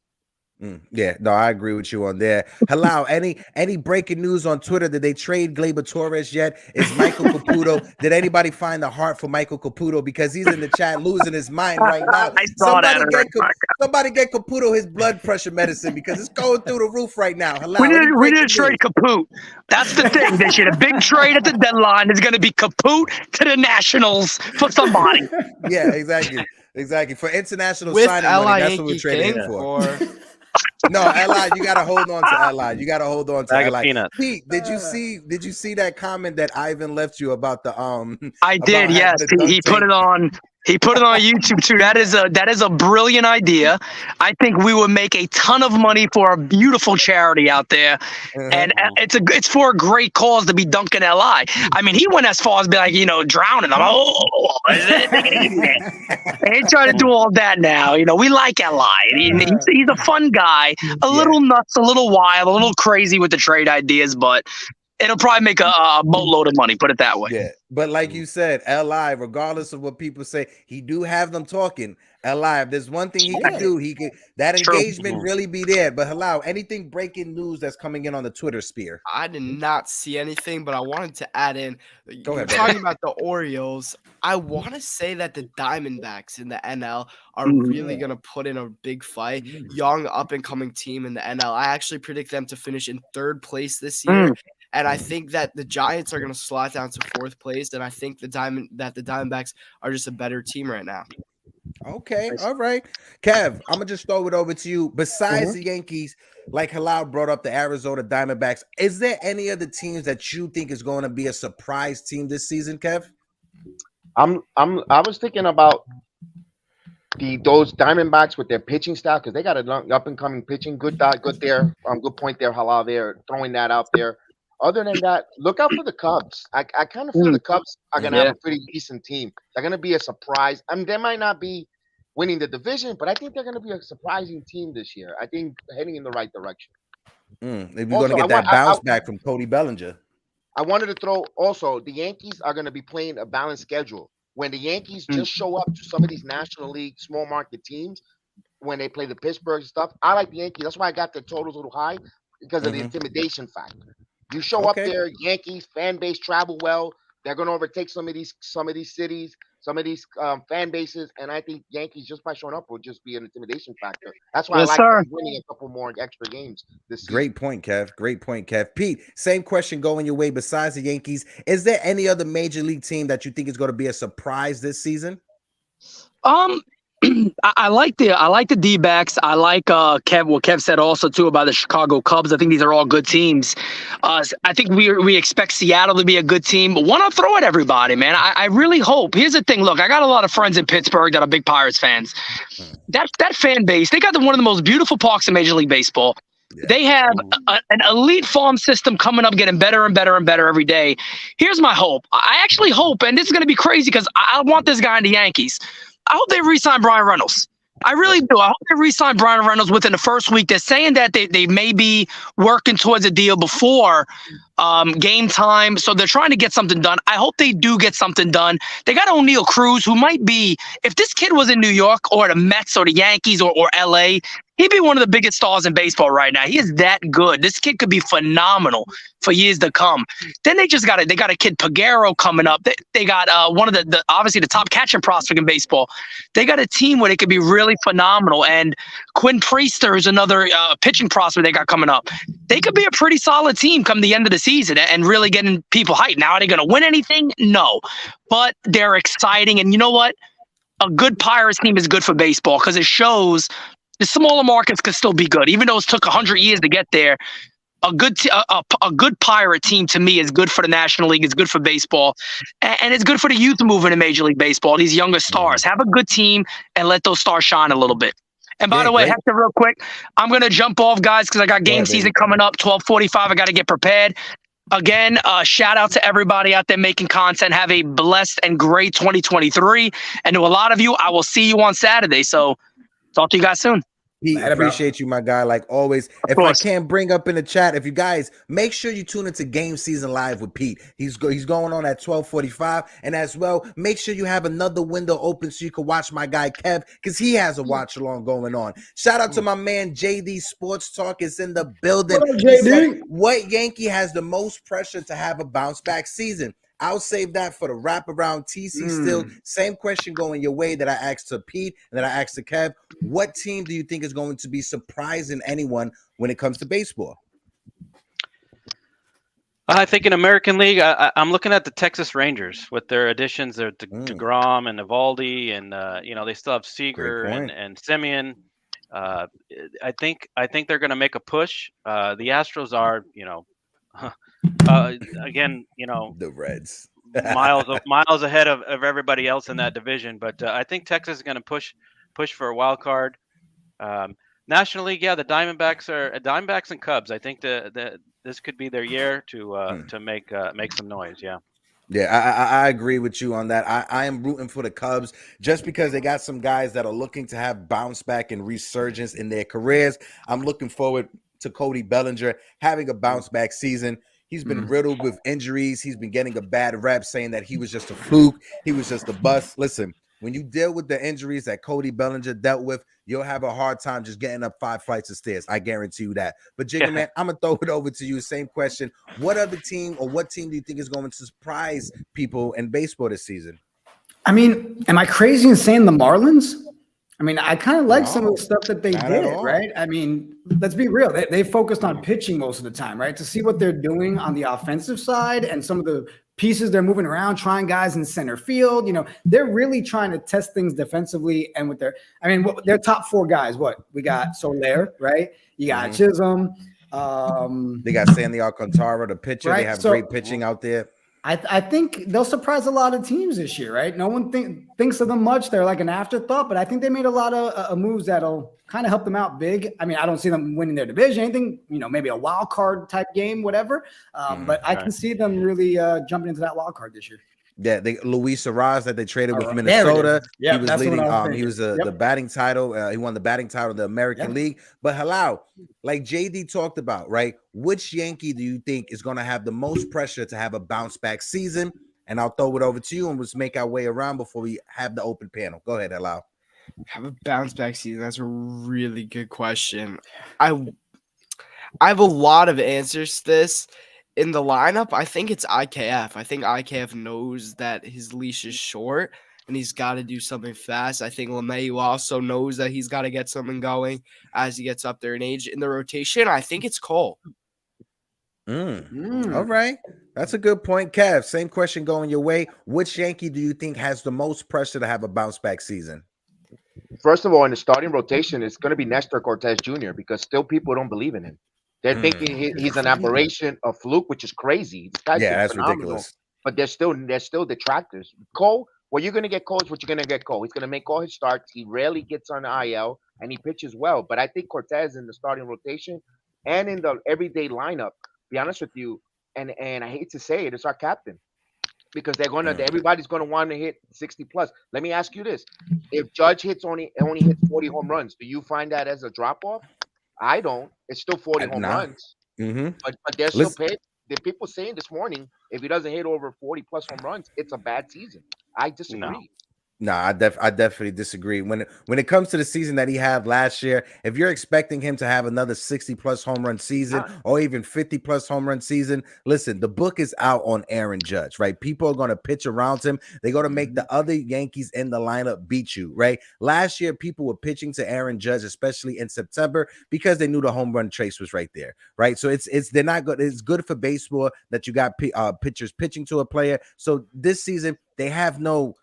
Yeah, no, I agree with you on there. Hello, any breaking news on Twitter? Did they trade Gleyber Torres yet? Is Michael Caputo? Did anybody find the heart for Michael Caputo? Because he's in the chat losing his mind right now. Somebody get Caputo his blood pressure medicine because it's going through the roof right now. Hello, we need to trade Caput. That's the thing. They should a big trade at the deadline. Is going to be Caput to the Nationals for somebody. Yeah, exactly. For international with signing money, that's what we're trading him for. No, Li, you gotta hold on to Li. You gotta hold on to Li. Pete, did you see that comment that Ivan left you about the I did, yes. He put it on. He put it on YouTube too. That is a brilliant idea. I think we would make a ton of money for a beautiful charity out there, and it's for a great cause to be dunking Li. I mean, he went as far as be like, drowning. I'm they ain't trying to do all that now. We like Li. He's a fun guy, a little nuts, a little wild, a little crazy with the trade ideas, but it'll probably make a boatload of money, put it that way. Yeah, but like you said, Li, regardless of what people say, he do have them talking. Li, if there's one thing he can do, he can that engagement really be there. But hello, anything breaking news that's coming in on the Twitter sphere? I did not see anything, but I wanted to add in. Go ahead, talking about the Orioles, I want to say that the Diamondbacks in the NL are really going to put in a big fight. Young, up-and-coming team in the NL. I actually predict them to finish in 3rd place this year. And I think that the Giants are going to slot down to 4th place. And I think the Diamondbacks are just a better team right now. Okay. All right. Kev, I'm going to just throw it over to you. Besides the Yankees, like Halal brought up the Arizona Diamondbacks, is there any other teams that you think is going to be a surprise team this season, Kev? I was thinking about those Diamondbacks with their pitching style because they got an up-and-coming pitching. Good there. Good point there, Halal, there, throwing that out there. Other than that, look out for the Cubs. I kind of feel the Cubs are going to have a pretty decent team. They're going to be a surprise. I mean, they might not be winning the division, but I think they're going to be a surprising team this year. I think heading in the right direction. They're going to get that bounce back from Cody Bellinger. I wanted to throw also, the Yankees are going to be playing a balanced schedule. When the Yankees just show up to some of these National League small market teams, when they play the Pittsburgh stuff, I like the Yankees. That's why I got the totals a little high because of the intimidation factor. You show up there, Yankees fan base travel well. They're going to overtake some of these cities, some of these fan bases, and I think Yankees just by showing up will just be an intimidation factor. That's why I like winning a couple more extra games this season. Great point, Kev. Pete, same question going your way. Besides the Yankees, is there any other major league team that you think is going to be a surprise this season? I like the D-backs. I like what Kev said also too about the Chicago Cubs. I think these are all good teams. I think we expect Seattle to be a good team. But want to throw at everybody, man. I really hope. Here's the thing. Look, I got a lot of friends in Pittsburgh that are big Pirates fans. That fan base, they got one of the most beautiful parks in Major League Baseball. Yeah. They have an elite farm system coming up, getting better and better and better every day. Here's my hope. I actually hope, and this is going to be crazy because I want this guy in the Yankees. I hope they re-sign Brian Reynolds. I really do. I hope they re-sign Brian Reynolds within the first week. They're saying that they may be working towards a deal before game time. So they're trying to get something done. I hope they do get something done. They got O'Neal Cruz, who might be, if this kid was in New York or the Mets or the Yankees or LA, he'd be one of the biggest stars in baseball right now. He is that good. This kid could be phenomenal for years to come. Then they got a kid Pagero coming up. They got one of the obviously the top catcher prospect in baseball. They got a team where they could be really phenomenal. And Quinn Priester is another pitching prospect they got coming up. They could be a pretty solid team come the end of the season and really getting people hyped. Now, are they going to win anything? No, but they're exciting. And you know what? A good Pirates team is good for baseball because it shows the smaller markets could still be good, even though it took 100 years to get there. A good Pirate team to me is good for the National League. It's good for baseball, and it's good for the youth movement in Major League Baseball. These younger stars, have a good team and let those stars shine a little bit. And by the way, Hector, real quick, I'm gonna jump off, guys, because I got game season coming up, 12:45. I got to get prepared. Again, shout out to everybody out there making content. Have a blessed and great 2023. And to a lot of you, I will see you on Saturday. So talk to you guys soon. Pete, appreciate you, my guy, like always. If I can't bring up in the chat, if you guys make sure you tune into Game Season Live with Pete. He's going on at 12:45, and as well, make sure you have another window open so you can watch my guy Kev, because he has a watch along going on. Shout out to my man JD Sports Talk is in the building. What up, JD? What Yankee has the most pressure to have a bounce back season? I'll save that for the wraparound. TC Still, same question going your way that I asked to Pete and that I asked to Kev. What team do you think is going to be surprising anyone when it comes to baseball? I think in American League, I'm looking at the Texas Rangers with their additions. They're DeGrom and Evaldi, and they still have Seager and Semien. I think they're going to make a push. The Astros are, again, the Reds miles ahead of everybody else in that division. But I think Texas is going to push for a wild card. National League, the Diamondbacks and Cubs. I think this could be their year to make some noise. I agree with you on that. I am rooting for the Cubs just because they got some guys that are looking to have bounce back and resurgence in their careers. I'm looking forward to Cody Bellinger having a bounce back season. He's been riddled with injuries. He's been getting a bad rep saying that he was just a fluke. He was just a bust. Listen, when you deal with the injuries that Cody Bellinger dealt with, you'll have a hard time just getting up 5 flights of stairs. I guarantee you that. But Jigga, man, I'm going to throw it over to you. Same question. What other team or what team do you think is going to surprise people in baseball this season? I mean, am I crazy in saying the Marlins? I mean, I kind of like some of the stuff that they did, right? I mean, let's be real. They focused on pitching most of the time, right? To see what they're doing on the offensive side and some of the pieces they're moving around, trying guys in center field. They're really trying to test things defensively. And with their top 4 guys, we got Soler, right? You got Chisholm. They got Sandy Alcantara, the pitcher. Right? They have great pitching out there. I think they'll surprise a lot of teams this year, right? No one thinks of them much. They're like an afterthought, but I think they made a lot of moves that'll kind of help them out big. I mean, I don't see them winning their division, anything, maybe a wild card type game, whatever. But I can see them really jumping into that wild card this year. Yeah, Luis Arraez that they traded with Minnesota. Yeah, he was leading. He was the batting title. He won the batting title of the American League. But Halal, like JD talked about, right? Which Yankee do you think is going to have the most pressure to have a bounce back season? And I'll throw it over to you and let's make our way around before we have the open panel. Go ahead, Halal. Have a bounce back season. That's a really good question. I have a lot of answers to this. In the lineup, I think it's IKF. I think IKF knows that his leash is short and he's got to do something fast. I think LeMahieu also knows that he's got to get something going as he gets up there in age. In the rotation, I think it's Cole. All right. That's a good point. Kev, same question going your way. Which Yankee do you think has the most pressure to have a bounce back season? First of all, in the starting rotation, it's going to be Nestor Cortez Jr. because still people don't believe in him. They're thinking he's an aberration, a fluke, which is crazy. That's ridiculous. But there's still detractors. Cole, what you're going to get Cole is what you're going to get Cole. He's going to make all his starts. He rarely gets on the IL, and he pitches well. But I think Cortez in the starting rotation and in the everyday lineup, be honest with you, and I hate to say it, it's our captain. Because everybody's going to want to hit 60 plus. Let me ask you this: if Judge only hits 40 home runs, do you find that as a drop off? I don't. It's still 40 home runs. But they're still paid. the people saying this morning, if he doesn't hit over 40 plus home runs, it's a bad season. I disagree. No, I definitely disagree. When it comes to the season that he had last year, if you're expecting him to have another 60 plus home run season or even 50 plus home run season, listen, the book is out on Aaron Judge, right? People are going to pitch around him. They're going to make the other Yankees in the lineup beat you, right? Last year, people were pitching to Aaron Judge, especially in September, because they knew the home run trace was right there, right? So they're not good. It's good for baseball that you got pitchers pitching to a player. So this season, they have no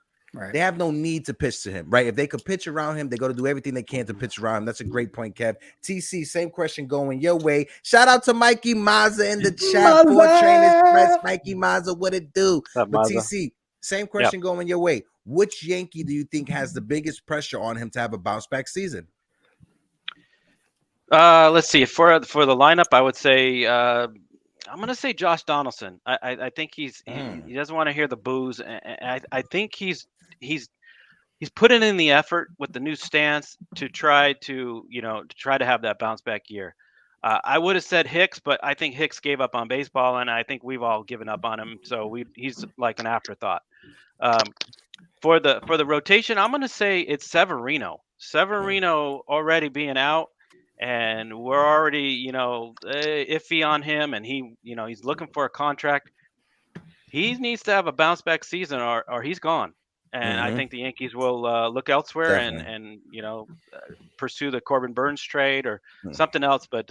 need to pitch to him, right? If they could pitch around him, they're going to do everything they can to pitch around him. That's a great point, Kev. TC, same question going your way. Shout out to Mikey Mazza in the chat. 4 Train Express. Mikey Mazza, what it do? But TC, same question going your way. Which Yankee do you think has the biggest pressure on him to have a bounce back season? Let's see. For the lineup, I would say I'm going to say Josh Donaldson. I think he doesn't want to hear the boos. And I think he's putting in the effort with the new stance to try to have that bounce back year. I would have said Hicks, but I think Hicks gave up on baseball, and I think we've all given up on him. So he's like an afterthought. For the rotation, I'm going to say it's Severino. Severino already being out, and we're already iffy on him, and he's looking for a contract. He needs to have a bounce back season, or he's gone. And I think the Yankees will look elsewhere and pursue the Corbin Burns trade or something else. But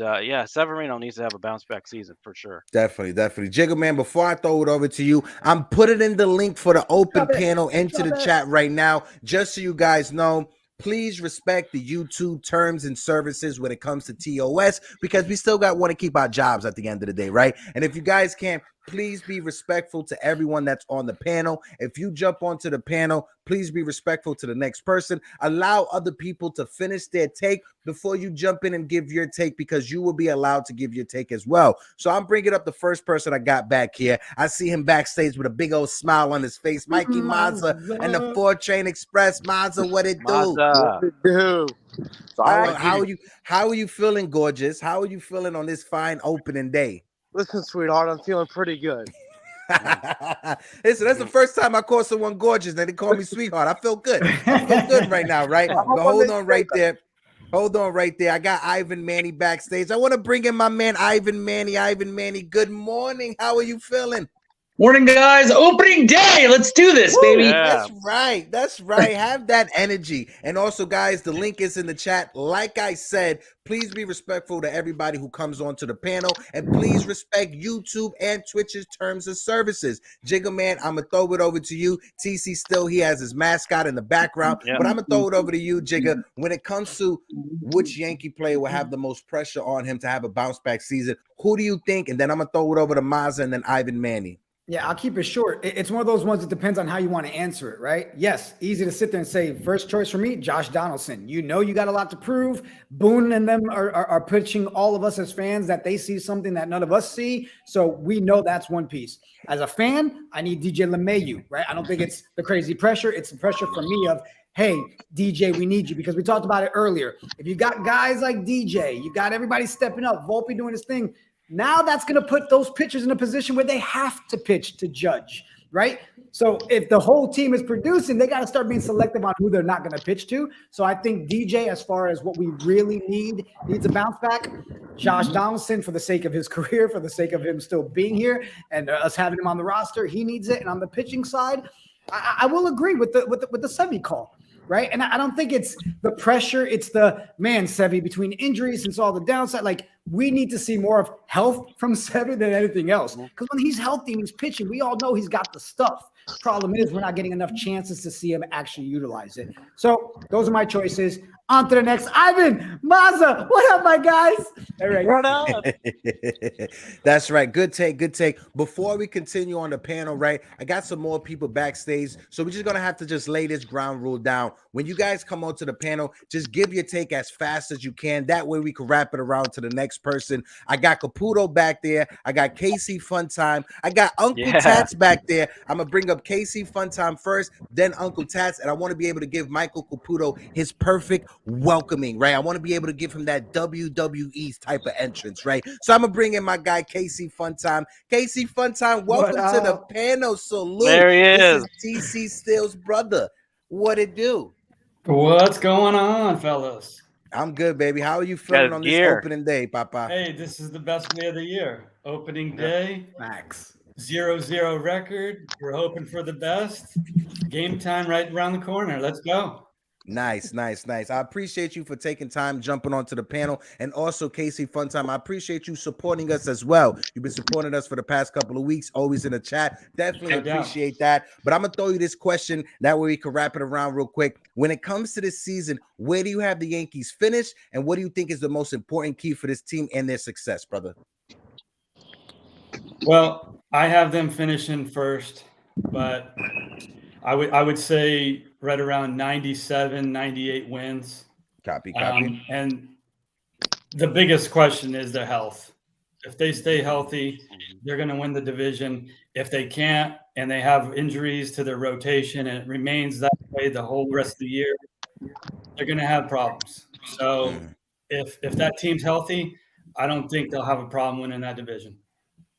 Severino needs to have a bounce back season for sure. Definitely. Jigga Man, before I throw it over to you, I'm putting in the link for the open panel into the chat right now, just so you guys know. Please respect the YouTube terms and services when it comes to TOS, because we still want to keep our jobs at the end of the day, right? And if you guys can, please be respectful to everyone that's on the panel. If you jump onto the panel, please be respectful to the next person. Allow other people to finish their take before you jump in and give your take, because you will be allowed to give your take as well. So I'm bringing up the first person I got back here. I see him backstage with a big old smile on his face. Mikey Mazza and the 4 Train Express. Mazza, what it do? What it do? So How are you feeling, gorgeous? How are you feeling on this fine opening day? Listen, sweetheart, I'm feeling pretty good. Listen, that's the first time I call someone gorgeous and they call me sweetheart. I feel good. I feel good right now, right? But hold on right there. I got Ivan Manny backstage. I want to bring in my man, Ivan Manny. Ivan Manny, good morning. How are you feeling? Morning, guys. Opening day. Let's do this, baby. Yeah. That's right. Have that energy. And also, guys, the link is in the chat. Like I said, please be respectful to everybody who comes onto the panel, and please respect YouTube and Twitch's terms of services. Jigga Man, I'm going to throw it over to you. TC still, he has his mascot in the background, but I'm going to throw it over to you, Jigga. When it comes to which Yankee player will have the most pressure on him to have a bounce back season, who do you think? And then I'm going to throw it over to Mazza and then Ivan Manny. Yeah, I'll keep it short. It's one of those ones that depends on how you want to answer it, right? Yes, easy to sit there and say, first choice for me, Josh Donaldson. You got a lot to prove. Boone and them are pitching all of us as fans that they see something that none of us see. So we know that's one piece. As a fan, I need DJ LeMahieu, right? I don't think it's the crazy pressure. It's the pressure for me of, hey, DJ, we need you, because we talked about it earlier. If you got guys like DJ, you got everybody stepping up, Volpe doing his thing, now that's going to put those pitchers in a position where they have to pitch to Judge, right? So if the whole team is producing, they got to start being selective on who they're not going to pitch to. So I think DJ, as far as what we really needs a bounce back. Josh Donaldson, for the sake of his career, for the sake of him still being here and us having him on the roster, he needs it. And on the pitching side, I will agree with the Sevy call. Right. And I don't think it's the pressure. It's the man, Sevy, between injuries and all the downside. Like, we need to see more of health from Sevy than anything else. Because when he's healthy and he's pitching, we all know he's got the stuff. Problem is, we're not getting enough chances to see him actually utilize it. So those are my choices. On to the next. Ivan, Mazza, what up, my guys? All right. Right on. That's right. Good take. Before we continue on the panel, right, I got some more people backstage. So we're just going to have to just lay this ground rule down. When you guys come onto the panel, just give your take as fast as you can. That way we can wrap it around to the next person. I got Caputo back there. I got Casey Funtime. I got Uncle Tats back there. I'm going to bring up Casey Funtime first, then Uncle Tats. And I want to be able to give Michael Caputo his perfect welcoming, right? I want to be able to give him that WWE type of entrance, right? So I'm gonna bring in my guy Casey Funtime. Casey Funtime, welcome to the panel. Salute. There he is. This is TC Steele's brother. What it do? What's going on, fellas? I'm good, baby. How are you feeling on this opening day, Papa? Hey, this is the best day of the year. Opening day. Max. 0-0 record. We're hoping for the best. Game time right around the corner. Let's go. Nice. I appreciate you for taking time, jumping onto the panel, and also Casey Funtime. I appreciate you supporting us as well. You've been supporting us for the past couple of weeks, always in the chat. Definitely appreciate that. But I'm gonna throw you this question, that way we can wrap it around real quick. When it comes to this season, where do you have the Yankees finished, and what do you think is the most important key for this team and their success, brother? Well, I have them finishing first, but I would say right around 97, 98 wins. Copy. And the biggest question is their health. If they stay healthy, they're going to win the division. If they can't and they have injuries to their rotation and it remains that way the whole rest of the year, they're going to have problems. So if that team's healthy, I don't think they'll have a problem winning that division.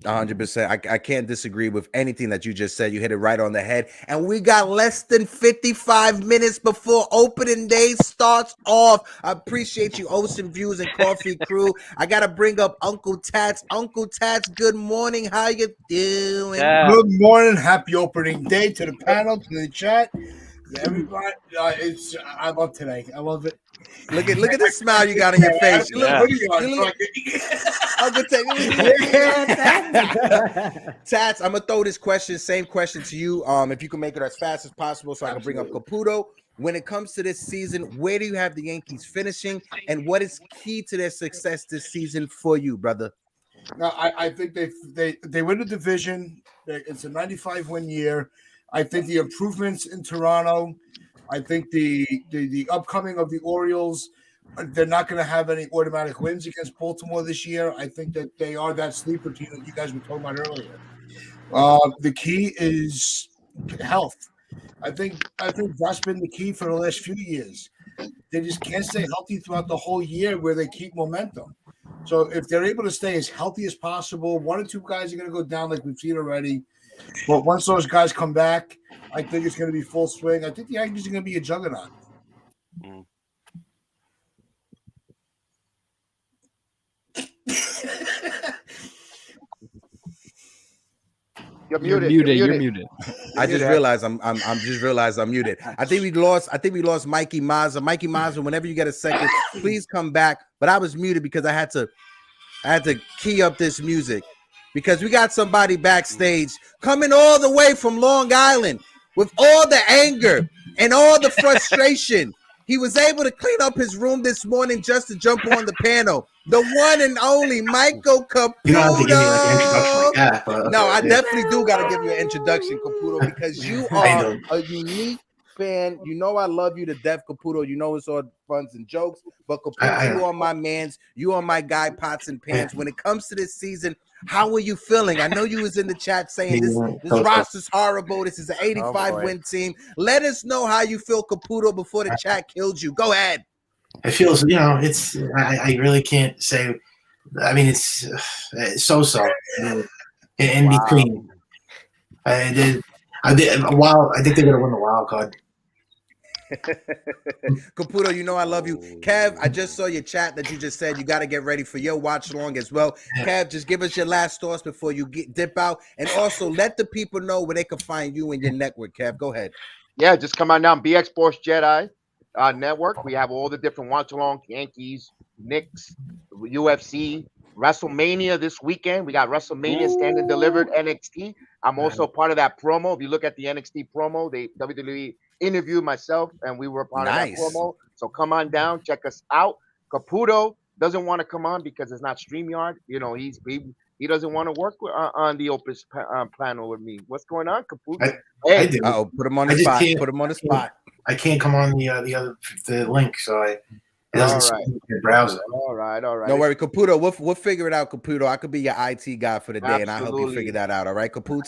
100%. I can't disagree with anything that you just said. You hit it right on the head. And we got less than 55 minutes before opening day starts off. I appreciate you, Ocean Views and Coffee Crew. I got to bring up Uncle Tats. Uncle Tats, good morning. How you doing? Yeah. Good morning. Happy opening day to the panel, to the chat. Everybody, I love today. I love it. Look at the smile you got on your face. Tats, I'm gonna throw this same question to you. If you can make it as fast as possible, so I can bring up Caputo. When it comes to this season, where do you have the Yankees finishing, and what is key to their success this season for you, brother? No, I think they win the division. It's a 95 win year. I think the improvements in Toronto. I think the upcoming of the Orioles, they're not going to have any automatic wins against Baltimore this year. I think that they are that sleeper team that you guys were talking about earlier. The key is health. I think that's been the key for the last few years. They just can't stay healthy throughout the whole year where they keep momentum. So if they're able to stay as healthy as possible, one or two guys are going to go down like we've seen already. But once those guys come back, I think it's going to be full swing. I think the Yankees are going to be a juggernaut. You're muted. I just realized I'm muted. I think we lost Mikey Mazza. Mikey Mazza, whenever you get a second, please come back. But I was muted because I had to key up this music because we got somebody backstage coming all the way from Long Island with all the anger and all the frustration. He was able to clean up his room this morning just to jump on the panel. The one and only Michael Caputo. You don't have to give me like an introduction like that. But, no, I definitely do got to give you an introduction, Caputo, because you are a unique fan. You know I love you to death, Caputo. You know it's all funs and jokes. But Caputo, you are my mans. You are my guy, pots and pans. When it comes to this season, how are you feeling? I know you was in the chat saying this roster's horrible. This is an 85-win team. Let us know how you feel, Caputo, before the chat kills you. Go ahead. It feels, it's I really can't say. I mean, it's so-so in between. I think they're gonna win the wild card. Caputo, you know I love you. Kev, I just saw your chat that you just said you got to get ready for your watch along as well. Kev, just give us your last thoughts before you dip out, and also let the people know where they can find you and your network. Kev, go ahead. Yeah, just come on down. BX Sports Jedi network. We have all the different watch along, Yankees, Knicks, UFC, WrestleMania this weekend. We got WrestleMania Standing Delivered NXT. I'm also part of that promo. If you look at the NXT promo, WWE interviewed myself and we were part of that promo. So come on down, check us out. Caputo doesn't want to come on because it's not StreamYard. He doesn't want to work on the Opus panel with me. What's going on, Caputo? Put him on the spot. Put him on the spot. I can't come on the link, so it doesn't see your browser. All right. Don't worry, Caputo. We'll figure it out, Caputo. I could be your IT guy for the day, and I hope you figure that out. All right, Caputo?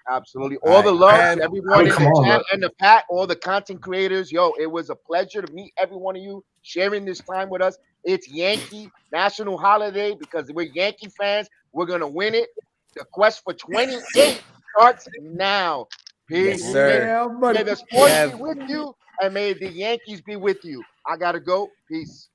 Absolutely. All the love to everyone in come the on, chat man. and the Pat, all the content creators. Yo, it was a pleasure to meet every one of you, sharing this time with us. It's Yankee National Holiday because we're Yankee fans. We're going to win it. The quest for 28 starts now. Peace. Yes, sir. May the sports be with you and may the Yankees be with you. I got to go. Peace.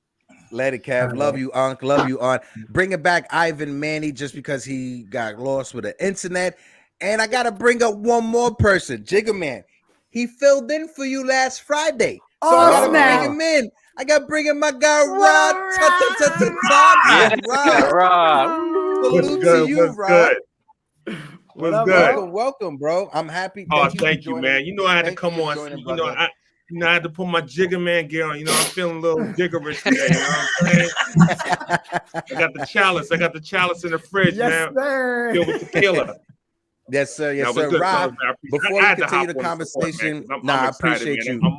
Let it, Kev. Love you, Unc. Love you, Aunt. Bring it back, Ivan Manny, just because he got lost with the internet. And I got to bring up one more person, Jigga Man. He filled in for you last Friday. So I got to bring him in. I got to bring in my guy, Rod. Rod. Salute to you, Rod. What's good? Welcome, bro. I'm happy. Thank you, man. You know I had to come on. I had to put my Jigger Man gear on. You know, I'm feeling a little jiggerish today. You know what I'm saying? I got the chalice. I got the chalice in the fridge, man. Sir. Filled with tequila. Yes, sir. Yes, sir. Good, Rob, before we continue the support, conversation, I'm I excited, appreciate man. you. I'm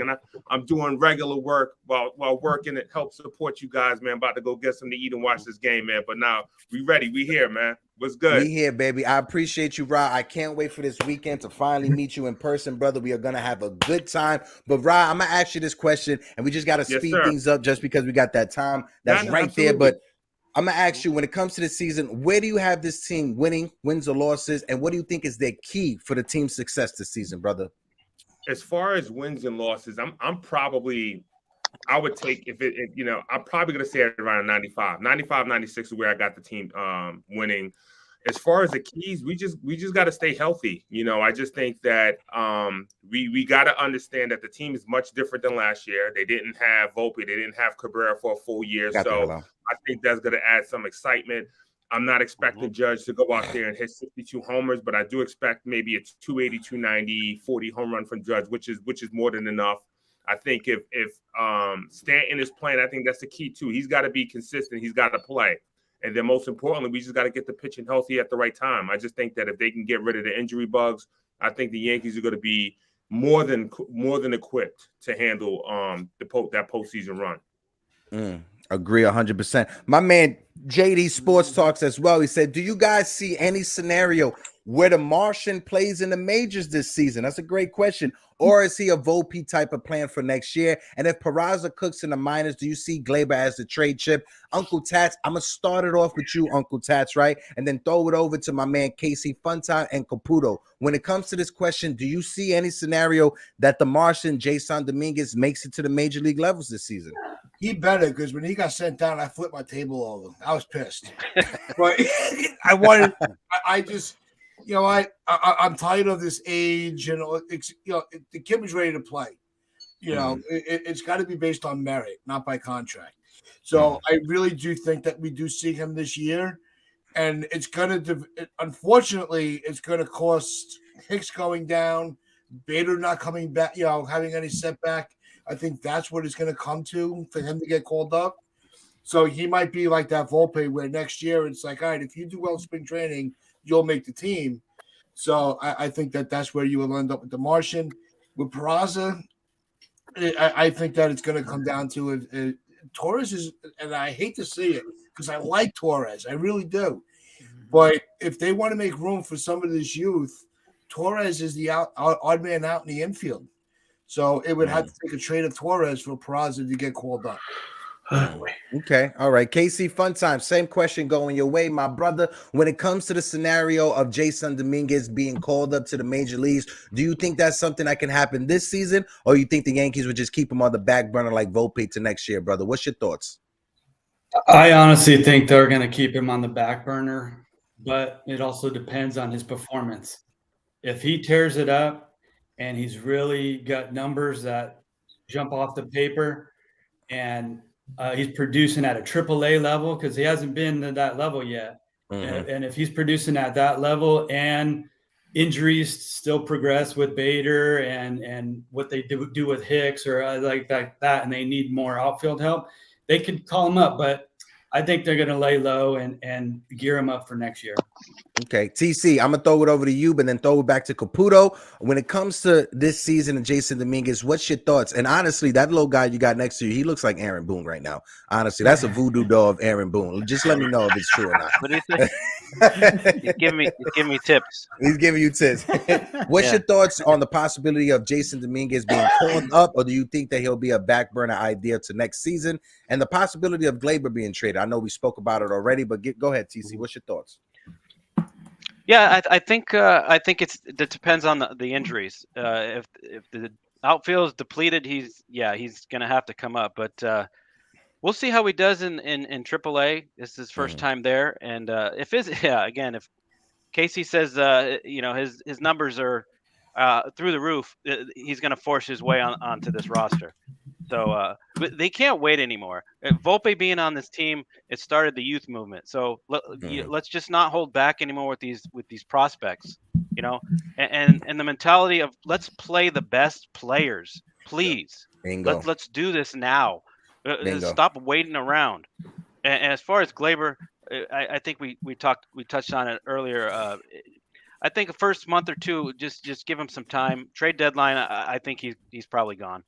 multitasking. I'm doing regular work while working. It helps support you guys, man. About to go get something to eat and watch this game, man. But now we ready. We here, man. What's good? We here, baby. I appreciate you, Rob. I can't wait for this weekend to finally meet you in person, brother. We are going to have a good time. But, Rob, I'm going to ask you this question, and we just got to speed things up just because we got that time. That's right absolutely. there. But I'm going to ask you, when it comes to the season, where do you have this team winning, wins or losses, and what do you think is their key for the team's success this season, brother? As far as wins and losses, I'm probably – I would take I'm probably going to say it around 95, 96 is where I got the team winning. As far as the keys, we just got to stay healthy. You know, I just think that we got to understand that the team is much different than last year. They didn't have Volpe, they didn't have Cabrera for a full year, so I think that's going to add some excitement. I'm not expecting Judge to go out there and hit 62 homers, but I do expect maybe a 280, 290, 40 home run from Judge, which is more than enough. I think if Stanton is playing, I think that's the key too. He's got to be consistent. He's got to play. And then most importantly, we just got to get the pitching healthy at the right time. I just think that if they can get rid of the injury bugs, I think the Yankees are going to be more than equipped to handle that postseason run. Agree 100%. My man JD Sports Talks as well. He said, do you guys see any scenario where the Martian plays in the majors this season? That's a great question. Or is he a Volpe type of plan for next year? And if Peraza cooks in the minors, do you see Glaber as the trade chip? Uncle Tats, I'm going to start it off with you, Uncle Tats, right? And then throw it over to my man Casey Funtime and Caputo. When it comes to this question, do you see any scenario that the Martian, Jason Dominguez, makes it to the major league levels this season? He better, because when he got sent down, I flipped my table over. I was pissed. But I wanted, I just, you know, I'm tired of this age, and it's, you know, the kid was ready to play. You know, it's got to be based on merit, not by contract. So I really do think that we do see him this year, and it's going to, unfortunately, it's going to cost Hicks going down, Bader not coming back, you know, having any setback. I think that's what it's going to come to for him to get called up. So he might be like that Volpe, where next year it's like, all right, if you do well in spring training, you'll make the team. So I think that's where you will end up with the Martian. With Peraza, I think that it's going to come down to Torres is, and I hate to see it because I like Torres, I really do. But if they want to make room for some of this youth, Torres is the odd man out in the infield. So it would have to take a trade of Torres for Peraza to get called up. Okay. All right. KC Funtime, same question going your way, my brother. When it comes to the scenario of Jason Dominguez being called up to the major leagues, do you think that's something that can happen this season, or you think the Yankees would just keep him on the back burner like Volpe to next year, brother? What's your thoughts? I honestly think they're going to keep him on the back burner, but it also depends on his performance. If he tears it up, and he's really got numbers that jump off the paper, and he's producing at a AAA level, because he hasn't been to that level yet. And if he's producing at that level and injuries still progress with Bader and what they do with Hicks or like that, and they need more outfield help, they could call him up. But I think they're going to lay low and gear him up for next year. Okay, TC, I'm gonna throw it over to you, but then throw it back to Caputo. When it comes to this season and Jason Dominguez, what's your thoughts? And honestly, that little guy you got next to you, he looks like Aaron Boone right now. Honestly, that's a voodoo doll of Aaron Boone. Just let me know if it's true or not. What do you think? He's giving me tips. He's giving you tips. What's your thoughts on the possibility of Jason Dominguez being called up, or do you think that he'll be a back burner idea to next season? And the possibility of Glaber being traded. I know we spoke about it already, but go ahead, TC. What's your thoughts? Yeah, I think it depends on the injuries. If the outfield is depleted, he's gonna have to come up. But we'll see how he does in AAA. This is his first time there, and if Casey says his numbers are through the roof, he's gonna force his way onto this roster. So but they can't wait anymore. Volpe being on this team, it started the youth movement. So let's just not hold back anymore with these prospects, and the mentality of let's play the best players, please. Let's do this now. Stop waiting around. And as far as Glaber, I think we touched on it earlier. I think the first month or two, just give him some time. Trade deadline, I think he's probably gone.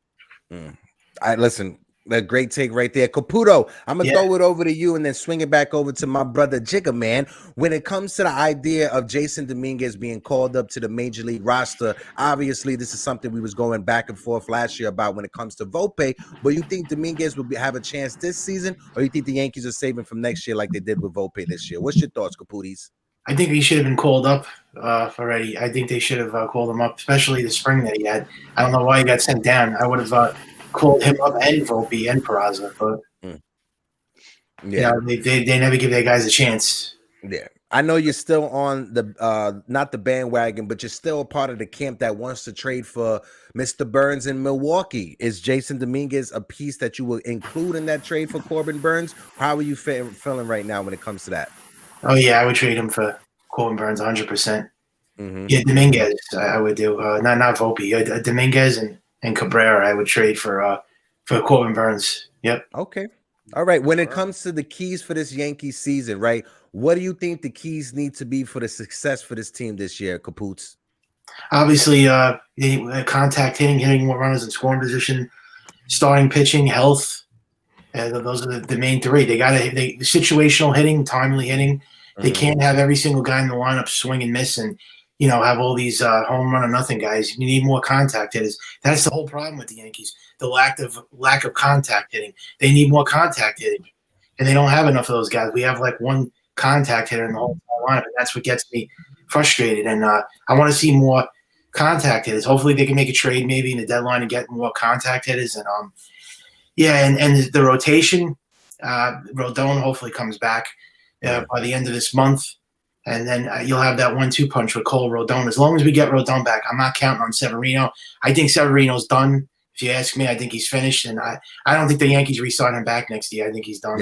Listen, a great take right there. Caputo, I'm going to throw it over to you and then swing it back over to my brother Jigga, man. When it comes to the idea of Jason Dominguez being called up to the Major League roster, obviously this is something we was going back and forth last year about when it comes to Volpe, but you think Dominguez will have a chance this season, or you think the Yankees are saving from next year like they did with Volpe this year? What's your thoughts, Caputis? I think he should have been called up already. I think they should have called him up, especially the spring that he had. I don't know why he got sent down. I would have called him up and Volpe and Peraza, but they never give their guys a chance. Yeah, I know you're still on the not the bandwagon, but you're still a part of the camp that wants to trade for Mr. Burns in Milwaukee. Is Jason Dominguez a piece that you will include in that trade for Corbin Burns? How are you feeling right now when it comes to that? Oh yeah, I would trade him for Corbin Burns 100%. Yeah, Dominguez, I would do. Not Volpe. Dominguez and Cabrera, I would trade for Corbin Burns. Yep. Okay. All right. When it comes to the keys for this Yankees season, right? What do you think the keys need to be for the success for this team this year, Capoots? Obviously, contact hitting more runners in scoring position, starting pitching, health. Those are the main three. They got the situational hitting, timely hitting. They can't have every single guy in the lineup swing and miss and have all these home run or nothing guys. You need more contact hitters. That's the whole problem with the Yankees, the lack of contact hitting. They need more contact hitting, and they don't have enough of those guys. We have like one contact hitter in the whole lineup, and that's what gets me frustrated. And I want to see more contact hitters. Hopefully they can make a trade maybe in the deadline and get more contact hitters. And and the rotation, Rodon hopefully comes back by the end of this month. And then you'll have that 1-2 punch with Cole Rodon. As long as we get Rodon back, I'm not counting on Severino. I think Severino's done. If you ask me, I think he's finished. And I don't think the Yankees re-sign him back next year. I think he's done.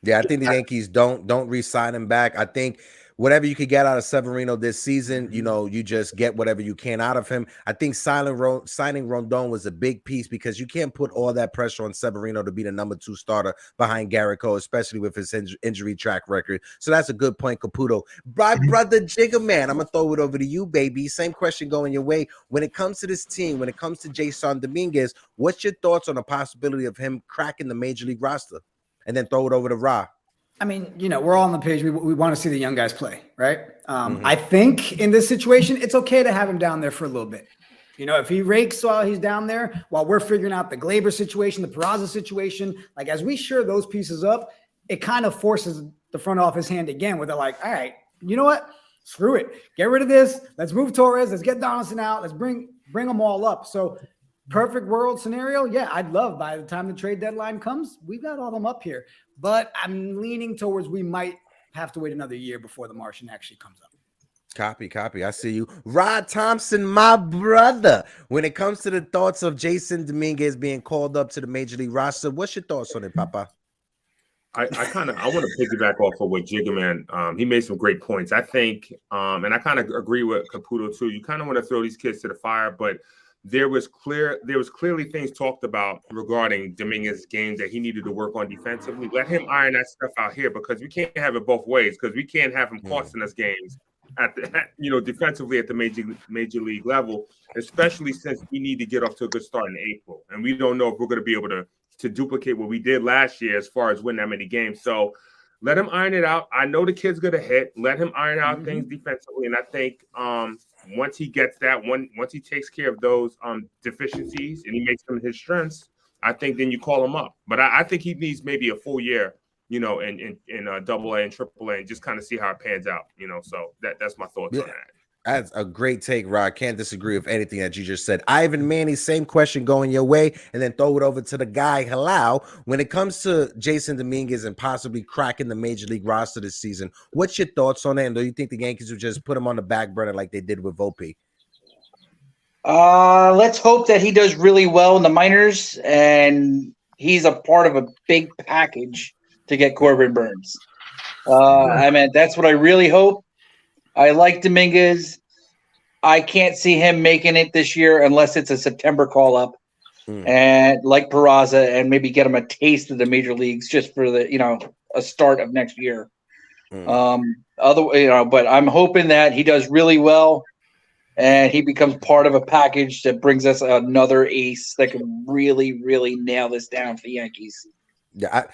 Yeah, I think the Yankees don't re-sign him back. I think whatever you could get out of Severino this season, you just get whatever you can out of him. I think signing Rondon was a big piece because you can't put all that pressure on Severino to be the number 2 starter behind Garrett Cole, especially with his injury track record. So that's a good point, Caputo. My brother Jigga, man, I'm going to throw it over to you, baby. Same question going your way. When it comes to this team, when it comes to Jason Dominguez, what's your thoughts on the possibility of him cracking the Major League roster? And then throw it over to Ra. I mean, we're all on the page. We want to see the young guys play, right? I think in this situation, it's okay to have him down there for a little bit. If he rakes while he's down there, while we're figuring out the Glaber situation, the Peraza situation, like as we shore those pieces up, it kind of forces the front office hand again where they're like, all right, you know what? Screw it. Get rid of this. Let's move Torres. Let's get Donaldson out. Let's bring them all up. So perfect world scenario. Yeah, I'd love by the time the trade deadline comes, we've got all them up here. But I'm leaning towards we might have to wait another year before the Martian actually comes up. Copy. I see you. Rod Thompson, my brother. When it comes to the thoughts of Jason Dominguez being called up to the Major League roster, what's your thoughts on it, Papa? I want to piggyback off of what Jigga Man. He made some great points. I think, and I kind of agree with Caputo too. You kind of want to throw these kids to the fire, but there was clearly things talked about regarding Dominguez's game that he needed to work on defensively. Let him iron that stuff out here, because we can't have it both ways, because we can't have him costing us games at the defensively at the major league level, especially since we need to get off to a good start in April, and we don't know if we're going to be able to duplicate what we did last year as far as win that many games. So let him iron it out. I know the kid's going to hit. Let him iron out things defensively, and I think once he gets that, once he takes care of those deficiencies and he makes them his strengths, I think then you call him up. But I think he needs maybe a full year, in AA and AAA, and just kind of see how it pans out. So that's my thoughts on that. That's a great take, Rod. Can't disagree with anything that you just said. Ivan Manny, same question going your way, and then throw it over to the guy, Halal. When it comes to Jason Dominguez and possibly cracking the major league roster this season, what's your thoughts on that? And do you think the Yankees would just put him on the back burner like they did with Volpe? Let's hope that he does really well in the minors, and he's a part of a big package to get Corbin Burns. That's what I really hope. I like Dominguez. I can't see him making it this year unless it's a September call-up, and like Peraza, and maybe get him a taste of the major leagues just for a start of next year. But I'm hoping that he does really well, and he becomes part of a package that brings us another ace that can really, really nail this down for the Yankees. Yeah,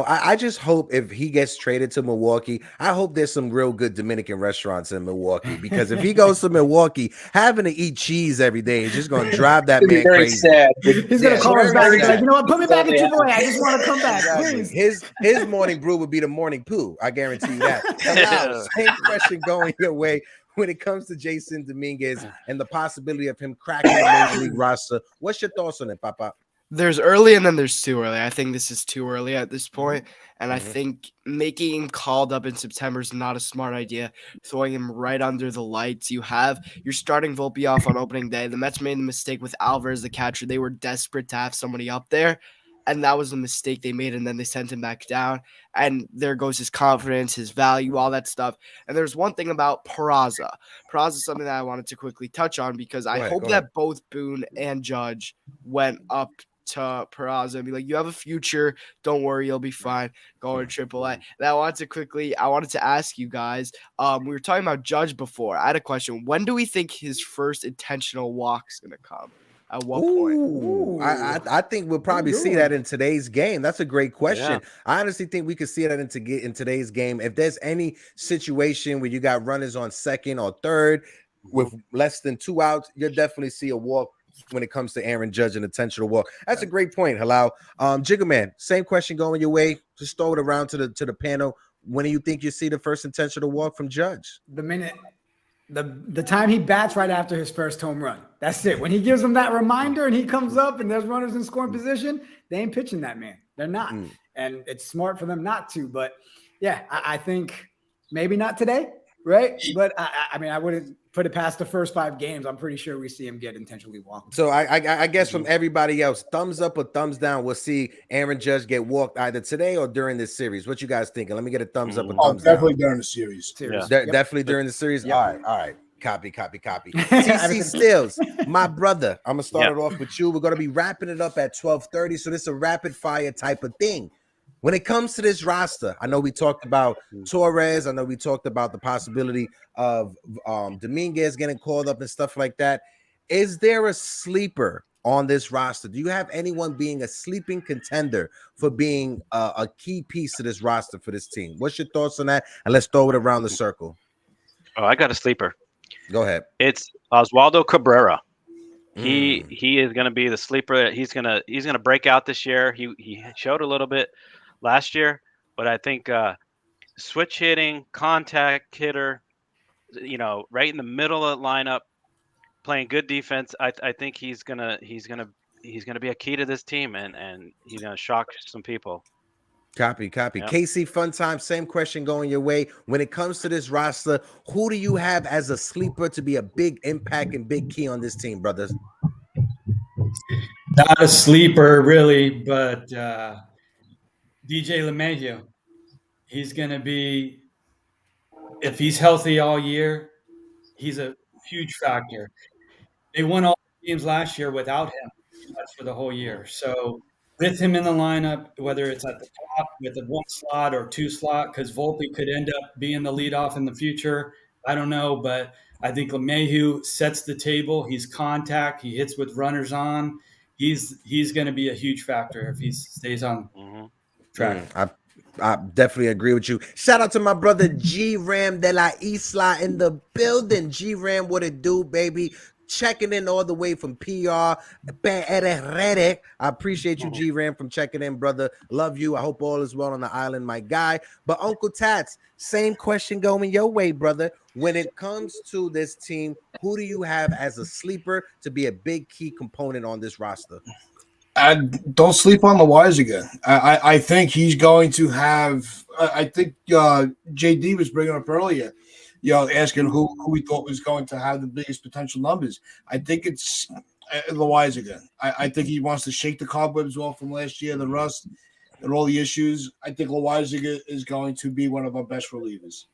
I just hope if he gets traded to Milwaukee, I hope there's some real good Dominican restaurants in Milwaukee, because if he goes to Milwaukee, having to eat cheese every day is just going to drive that man crazy. Sad. He's going to call us back and be like, you know what, put me back at AAA. I just want to come back, please. His morning brew would be the morning poo. I guarantee you that. Now, same question going your way. When it comes to Jason Dominguez and the possibility of him cracking the major league roster, what's your thoughts on it, Papa? There's early and then there's too early. I think this is too early at this point, and I think making him called up in September is not a smart idea. Throwing him right under the lights. You're starting Volpe off on opening day. The Mets made the mistake with Alvarez, the catcher. They were desperate to have somebody up there, and that was the mistake they made, and then they sent him back down, and there goes his confidence, his value, all that stuff. And there's one thing about Peraza. Peraza is something that I wanted to quickly touch on, because I hope that both Boone and Judge went up to Peraza and be like, you have a future, don't worry, you'll be fine, go to AAA. And I wanted to ask you guys, we were talking about Judge before. I had a question. When do we think his first intentional walk's gonna come? At what point? I think we'll probably see that in today's game. That's a great question. Yeah. I honestly think we could see that in today's game. If there's any situation where you got runners on second or third with less than 2 outs, you'll definitely see a walk when it comes to Aaron Judge and intentional walk. That's a great point, Halal. Jigga Man, same question going your way. Just throw it around to the panel. When do you think you see the first intentional walk from Judge? The minute, the time he bats right after his first home run. That's it. When he gives them that reminder and he comes up and there's runners in scoring position, they ain't pitching that man. They're not. And it's smart for them not to. But yeah, I think maybe not today, right? But I wouldn't put it past the first 5 games. I'm pretty sure we see him get intentionally walked. So I guess from everybody else, thumbs up or thumbs down, we'll see Aaron Judge get walked either today or during this series. What you guys thinking? Let me get a thumbs up or thumbs definitely down. During the series. Yeah. Definitely during the series. Yep. All right. Copy. TC Stills, my brother. I'm gonna start it off with you. We're gonna be wrapping it up at 12:30. So this is a rapid fire type of thing. When it comes to this roster, I know we talked about Torres. I know we talked about the possibility of Dominguez getting called up and stuff like that. Is there a sleeper on this roster? Do you have anyone being a sleeping contender for being a key piece to this roster for this team? What's your thoughts on that? And let's throw it around the circle. Oh, I got a sleeper. Go ahead. It's Oswaldo Cabrera. He is going to be the sleeper. He's going to break out this year. He showed a little bit last year, but I think switch hitting, contact hitter, right in the middle of the lineup, playing good defense. I think he's gonna be a key to this team, and he's gonna shock some people. Copy. Yep. KC Fun Time, same question going your way. When it comes to this roster, who do you have as a sleeper to be a big impact and big key on this team, brothers? Not a sleeper, really, but DJ LeMahieu. He's going to be, if he's healthy all year, he's a huge factor. They won all games last year without him for the whole year. So with him in the lineup, whether it's at the top with a 1 slot or 2 slot, because Volpe could end up being the leadoff in the future. I don't know, but I think LeMahieu sets the table. He's contact. He hits with runners on. He's going to be a huge factor if he stays on track. I definitely agree with you. Shout out to my brother G Ram de la Isla in the building. G Ram, what it do, baby? Checking in all the way from PR. I appreciate you, G Ram, from checking in, brother. Love you. I hope all is well on the island, my guy. But Uncle Tats, same question going your way, brother. When it comes to this team, who do you have as a sleeper to be a big key component on this roster? Don't sleep on the wise again. I think he's going to have. I think JD was bringing up earlier, asking who we thought was going to have the biggest potential numbers. I think it's the wise again. I think he wants to shake the cobwebs off from last year, the rust, and all the issues. I think Loizaga is going to be one of our best relievers.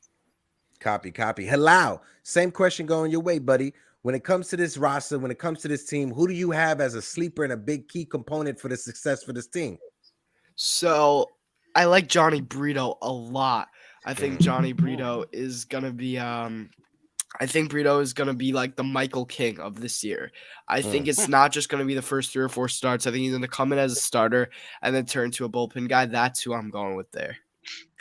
Copy. Hello. Same question going your way, buddy. When it comes to this roster, when it comes to this team, who do you have as a sleeper and a big key component for the success for this team? So I like Johnny Brito a lot. I think Johnny Brito is gonna be like the Michael King of this year. I think it's not just gonna be the first 3 or 4 starts. I think he's gonna come in as a starter and then turn to a bullpen guy. That's who I'm going with there.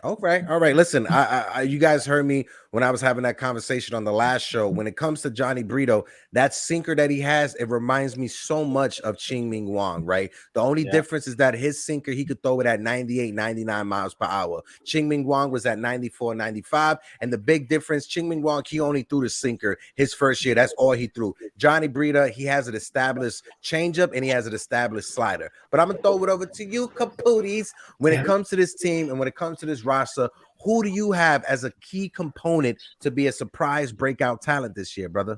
All right. Listen, I you guys heard me when I was having that conversation on the last show. When it comes to Johnny Brito, that sinker that he has, it reminds me so much of Ching-Ming Wang, right? The only difference is that his sinker, he could throw it at 98, 99 miles per hour. Ching-Ming Wang was at 94, 95. And the big difference, Ching-Ming Wang, he only threw the sinker his first year. That's all he threw. Johnny Brito, he has an established changeup and he has an established slider. But I'm going to throw it over to you, Caputis. When it comes to this team and when it comes to this roster, who do you have as a key component to be a surprise breakout talent this year, brother?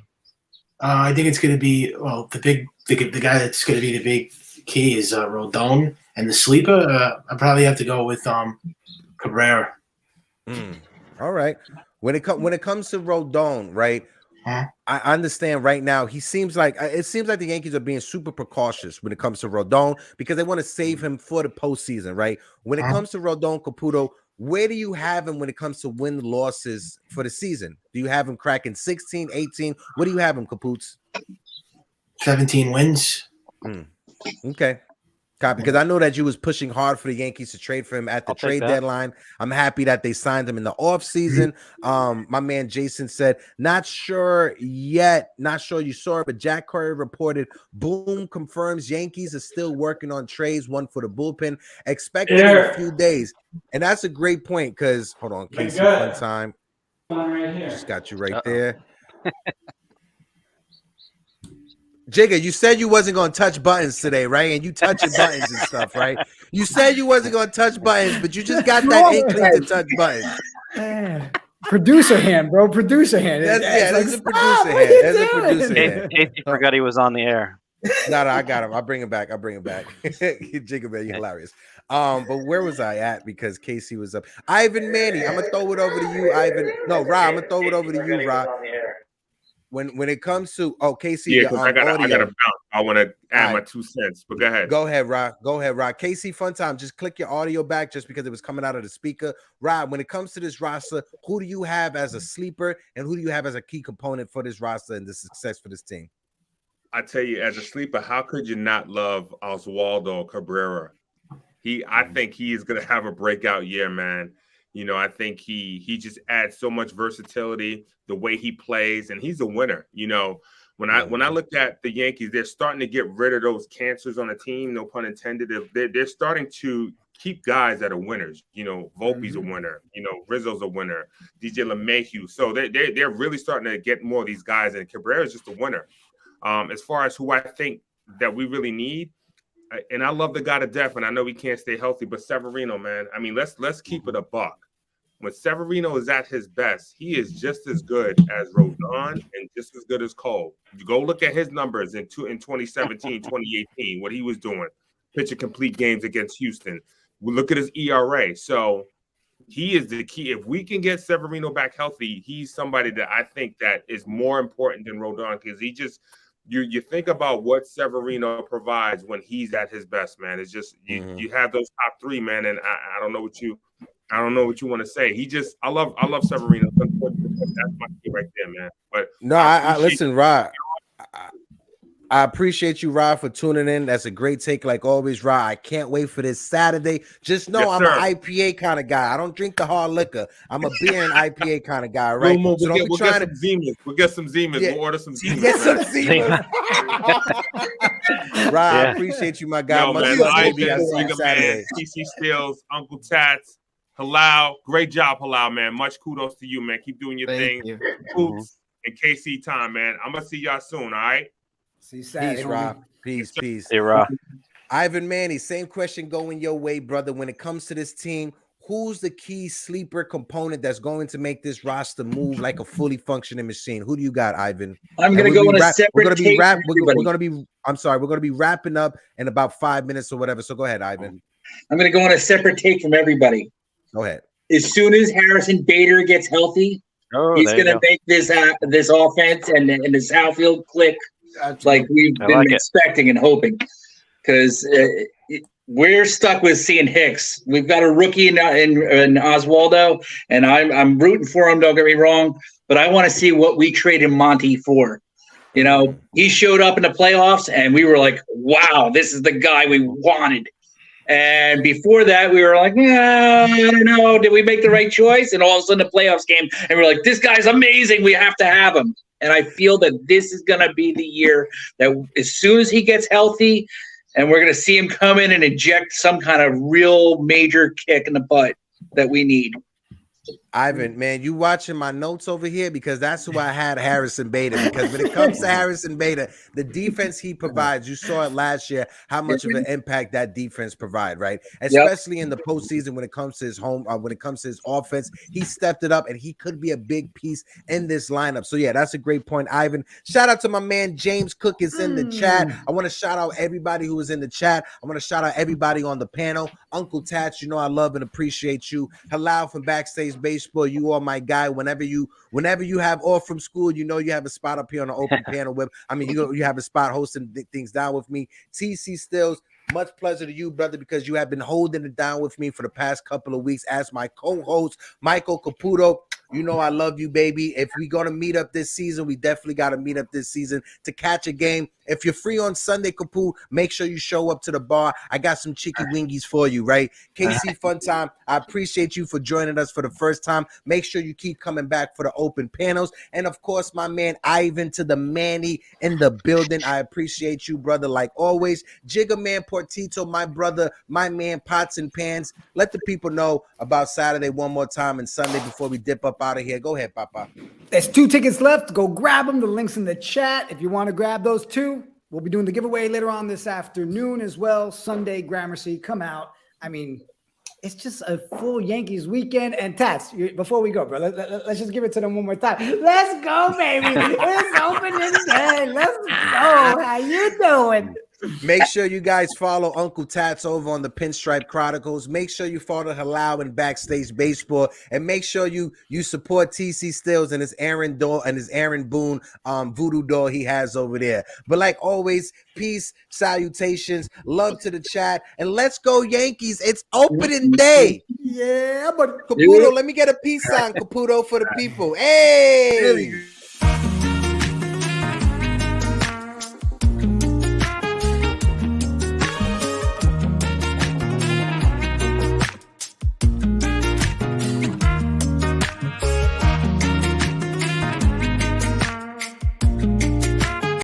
I think it's going to be the guy that's going to be the big key is Rodon, and the sleeper. I probably have to go with Cabrera. All right. When it comes to Rodon, right? I understand right now. It seems like the Yankees are being super precautious when it comes to Rodon because they want to save him for the postseason, right? When it comes to Rodon, Caputo, where do you have him when it comes to win losses for the season? Do you have him cracking 16, 18? What do you have him, Caputs? 17 wins. Okay. Because I know that you was pushing hard for the Yankees to trade for him at the trade deadline. I'm happy that they signed him in the offseason. My man Jason said, not sure yet, not sure you saw it, but Jack Curry reported, Boom confirms Yankees are still working on trades, one for the bullpen, expected in a few days. And that's a great point because, hold on, Casey, fun time. Just got you right there. Jigga, you said you wasn't going to touch buttons today, right? And you touching buttons and stuff, right? You said you wasn't going to touch buttons, but you just got that inkling to touch buttons. Producer hand, bro. Producer hand. That's a producer hand. That's a producer hand. Casey forgot he was on the air. No, I got him. I'll bring him back. Jigga, man, you're hilarious. But where was I at? Because Casey was up. Ivan Manny, I'm going to throw it over to you, Ivan. No, Rob, I'm going to throw it over to you, Rob. When it comes to Casey, I got to bounce. I want to add my 2 cents, but go ahead. Go ahead, Rob. Casey, fun time. Just click your audio back just because it was coming out of the speaker. Rob, when it comes to this roster, who do you have as a sleeper and who do you have as a key component for this roster and the success for this team? I tell you, as a sleeper, how could you not love Oswaldo Cabrera? I think he is going to have a breakout year, man. I think he just adds so much versatility, the way he plays, and he's a winner. When I looked at the Yankees, they're starting to get rid of those cancers on the team, no pun intended. They're starting to keep guys that are winners. Volpe's a winner. Rizzo's a winner. DJ LeMahieu. So they're really starting to get more of these guys, and Cabrera's just a winner. As far as who I think that we really need, and I love the guy to death, and I know he can't stay healthy, but Severino, man. I mean, let's keep it a buck. When Severino is at his best, he is just as good as Rodon and just as good as Cole. You go look at his numbers in 2017, 2018, what he was doing, pitching complete games against Houston. We look at his ERA. So he is the key. If we can get Severino back healthy, he's somebody that I think that is more important than Rodon because you think about what Severino provides when he's at his best, man. It's just you have those top three, man, and I don't know what you want to say. I love Severino. That's my key right there, man. But no, I listen, Rod. I appreciate you, Rod, for tuning in. That's a great take, like always, Rod. I can't wait for this Saturday. Just know I'm an IPA kind of guy. I don't drink the hard liquor. I'm a beer and IPA kind of guy, right? We'll get some Zimas. We'll get some Zimas. Yeah. We'll order some Zimas. Get some Zimas. Rod, I appreciate you, my guy. Much love, baby. I'll see you Saturday. TC Stills, Uncle Tats, Halal. Great job, Halal, man. Much kudos to you, man. Keep doing your thing. Hoops and KC time, man. I'm going to see y'all soon, all right? See you Saturday. Peace, Rob. Peace. Hey, Rob. Ivan Manny, same question going your way, brother. When it comes to this team, who's the key sleeper component that's going to make this roster move like a fully functioning machine? Who do you got, Ivan? I'm going to go on a separate We're going to be wrapping up in about 5 minutes or whatever. So go ahead, Ivan. I'm going to go on a separate take from everybody. Go ahead. As soon as Harrison Bader gets healthy, he's going to make this offense and this outfield click. Like we've been expecting and hoping, because we're stuck with seeing Hicks. We've got a rookie in Oswaldo, and I'm rooting for him. Don't get me wrong, but I want to see what we traded Monty for. You know, he showed up in the playoffs, and we were like, "Wow, this is the guy we wanted." And before that, we were like, I don't know, did we make the right choice? And all of a sudden, the playoffs came, and we're like, this guy's amazing. We have to have him. And I feel that this is going to be the year that as soon as he gets healthy, and we're going to see him come in and inject some kind of real major kick in the butt that we need. Ivan, man, you watching my notes over here, because that's who I had, Harrison Bader. Because when it comes to Harrison Bader, the defense he provides, you saw it last year, how much of an impact that defense provide, right? Especially in the postseason when it comes to his when it comes to his offense, he stepped it up, and he could be a big piece in this lineup. So yeah, that's a great point, Ivan. Shout out to my man James Cook is in the chat. I want to shout out everybody who is in the chat. I want to shout out everybody on the panel. Uncle Tats, you know I love and appreciate you. Halal from Backstage Baseball, you are my guy. Whenever you have off from school, you know you have a spot up here on the open panel with. I mean, you have a spot hosting things down with me. TC Stills, much pleasure to you, brother, because you have been holding it down with me for the past couple of weeks as my co-host, Michael Caputo. You know I love you, baby. If we're going to meet up this season, we definitely got to meet up this season to catch a game. If you're free on Sunday, Capu, make sure you show up to the bar. I got some chicky wingies for you, right? KC Fun Time, I appreciate you for joining us for the first time. Make sure you keep coming back for the open panels. And, of course, my man Ivan to the Manny in the building. I appreciate you, brother, like always. Jigga Man Portito, my brother, my man Pots and Pans. Let the people know about Saturday one more time and Sunday before we dip up out of here. Go ahead, Papa. There's 2 tickets left. Go grab them. The link's in the chat. If you want to grab those 2, we'll be doing the giveaway later on this afternoon as well. Sunday, Gramercy, come out. I mean, it's just a full Yankees weekend. And Tats, before we go, bro, let's just give it to them one more time. Let's go, baby. It's opening day. Let's go. How you doing? Make sure you guys follow Uncle Tats over on the Pinstripe Chronicles. Make sure you follow Halal and Backstage Baseball, and make sure you support TC Stills and his Aaron Boone voodoo doll he has over there. But like always, peace, salutations, love to the chat, and let's go Yankees! It's opening day. Yeah, but Caputo, let me get a peace sign, Caputo, for the people. Hey.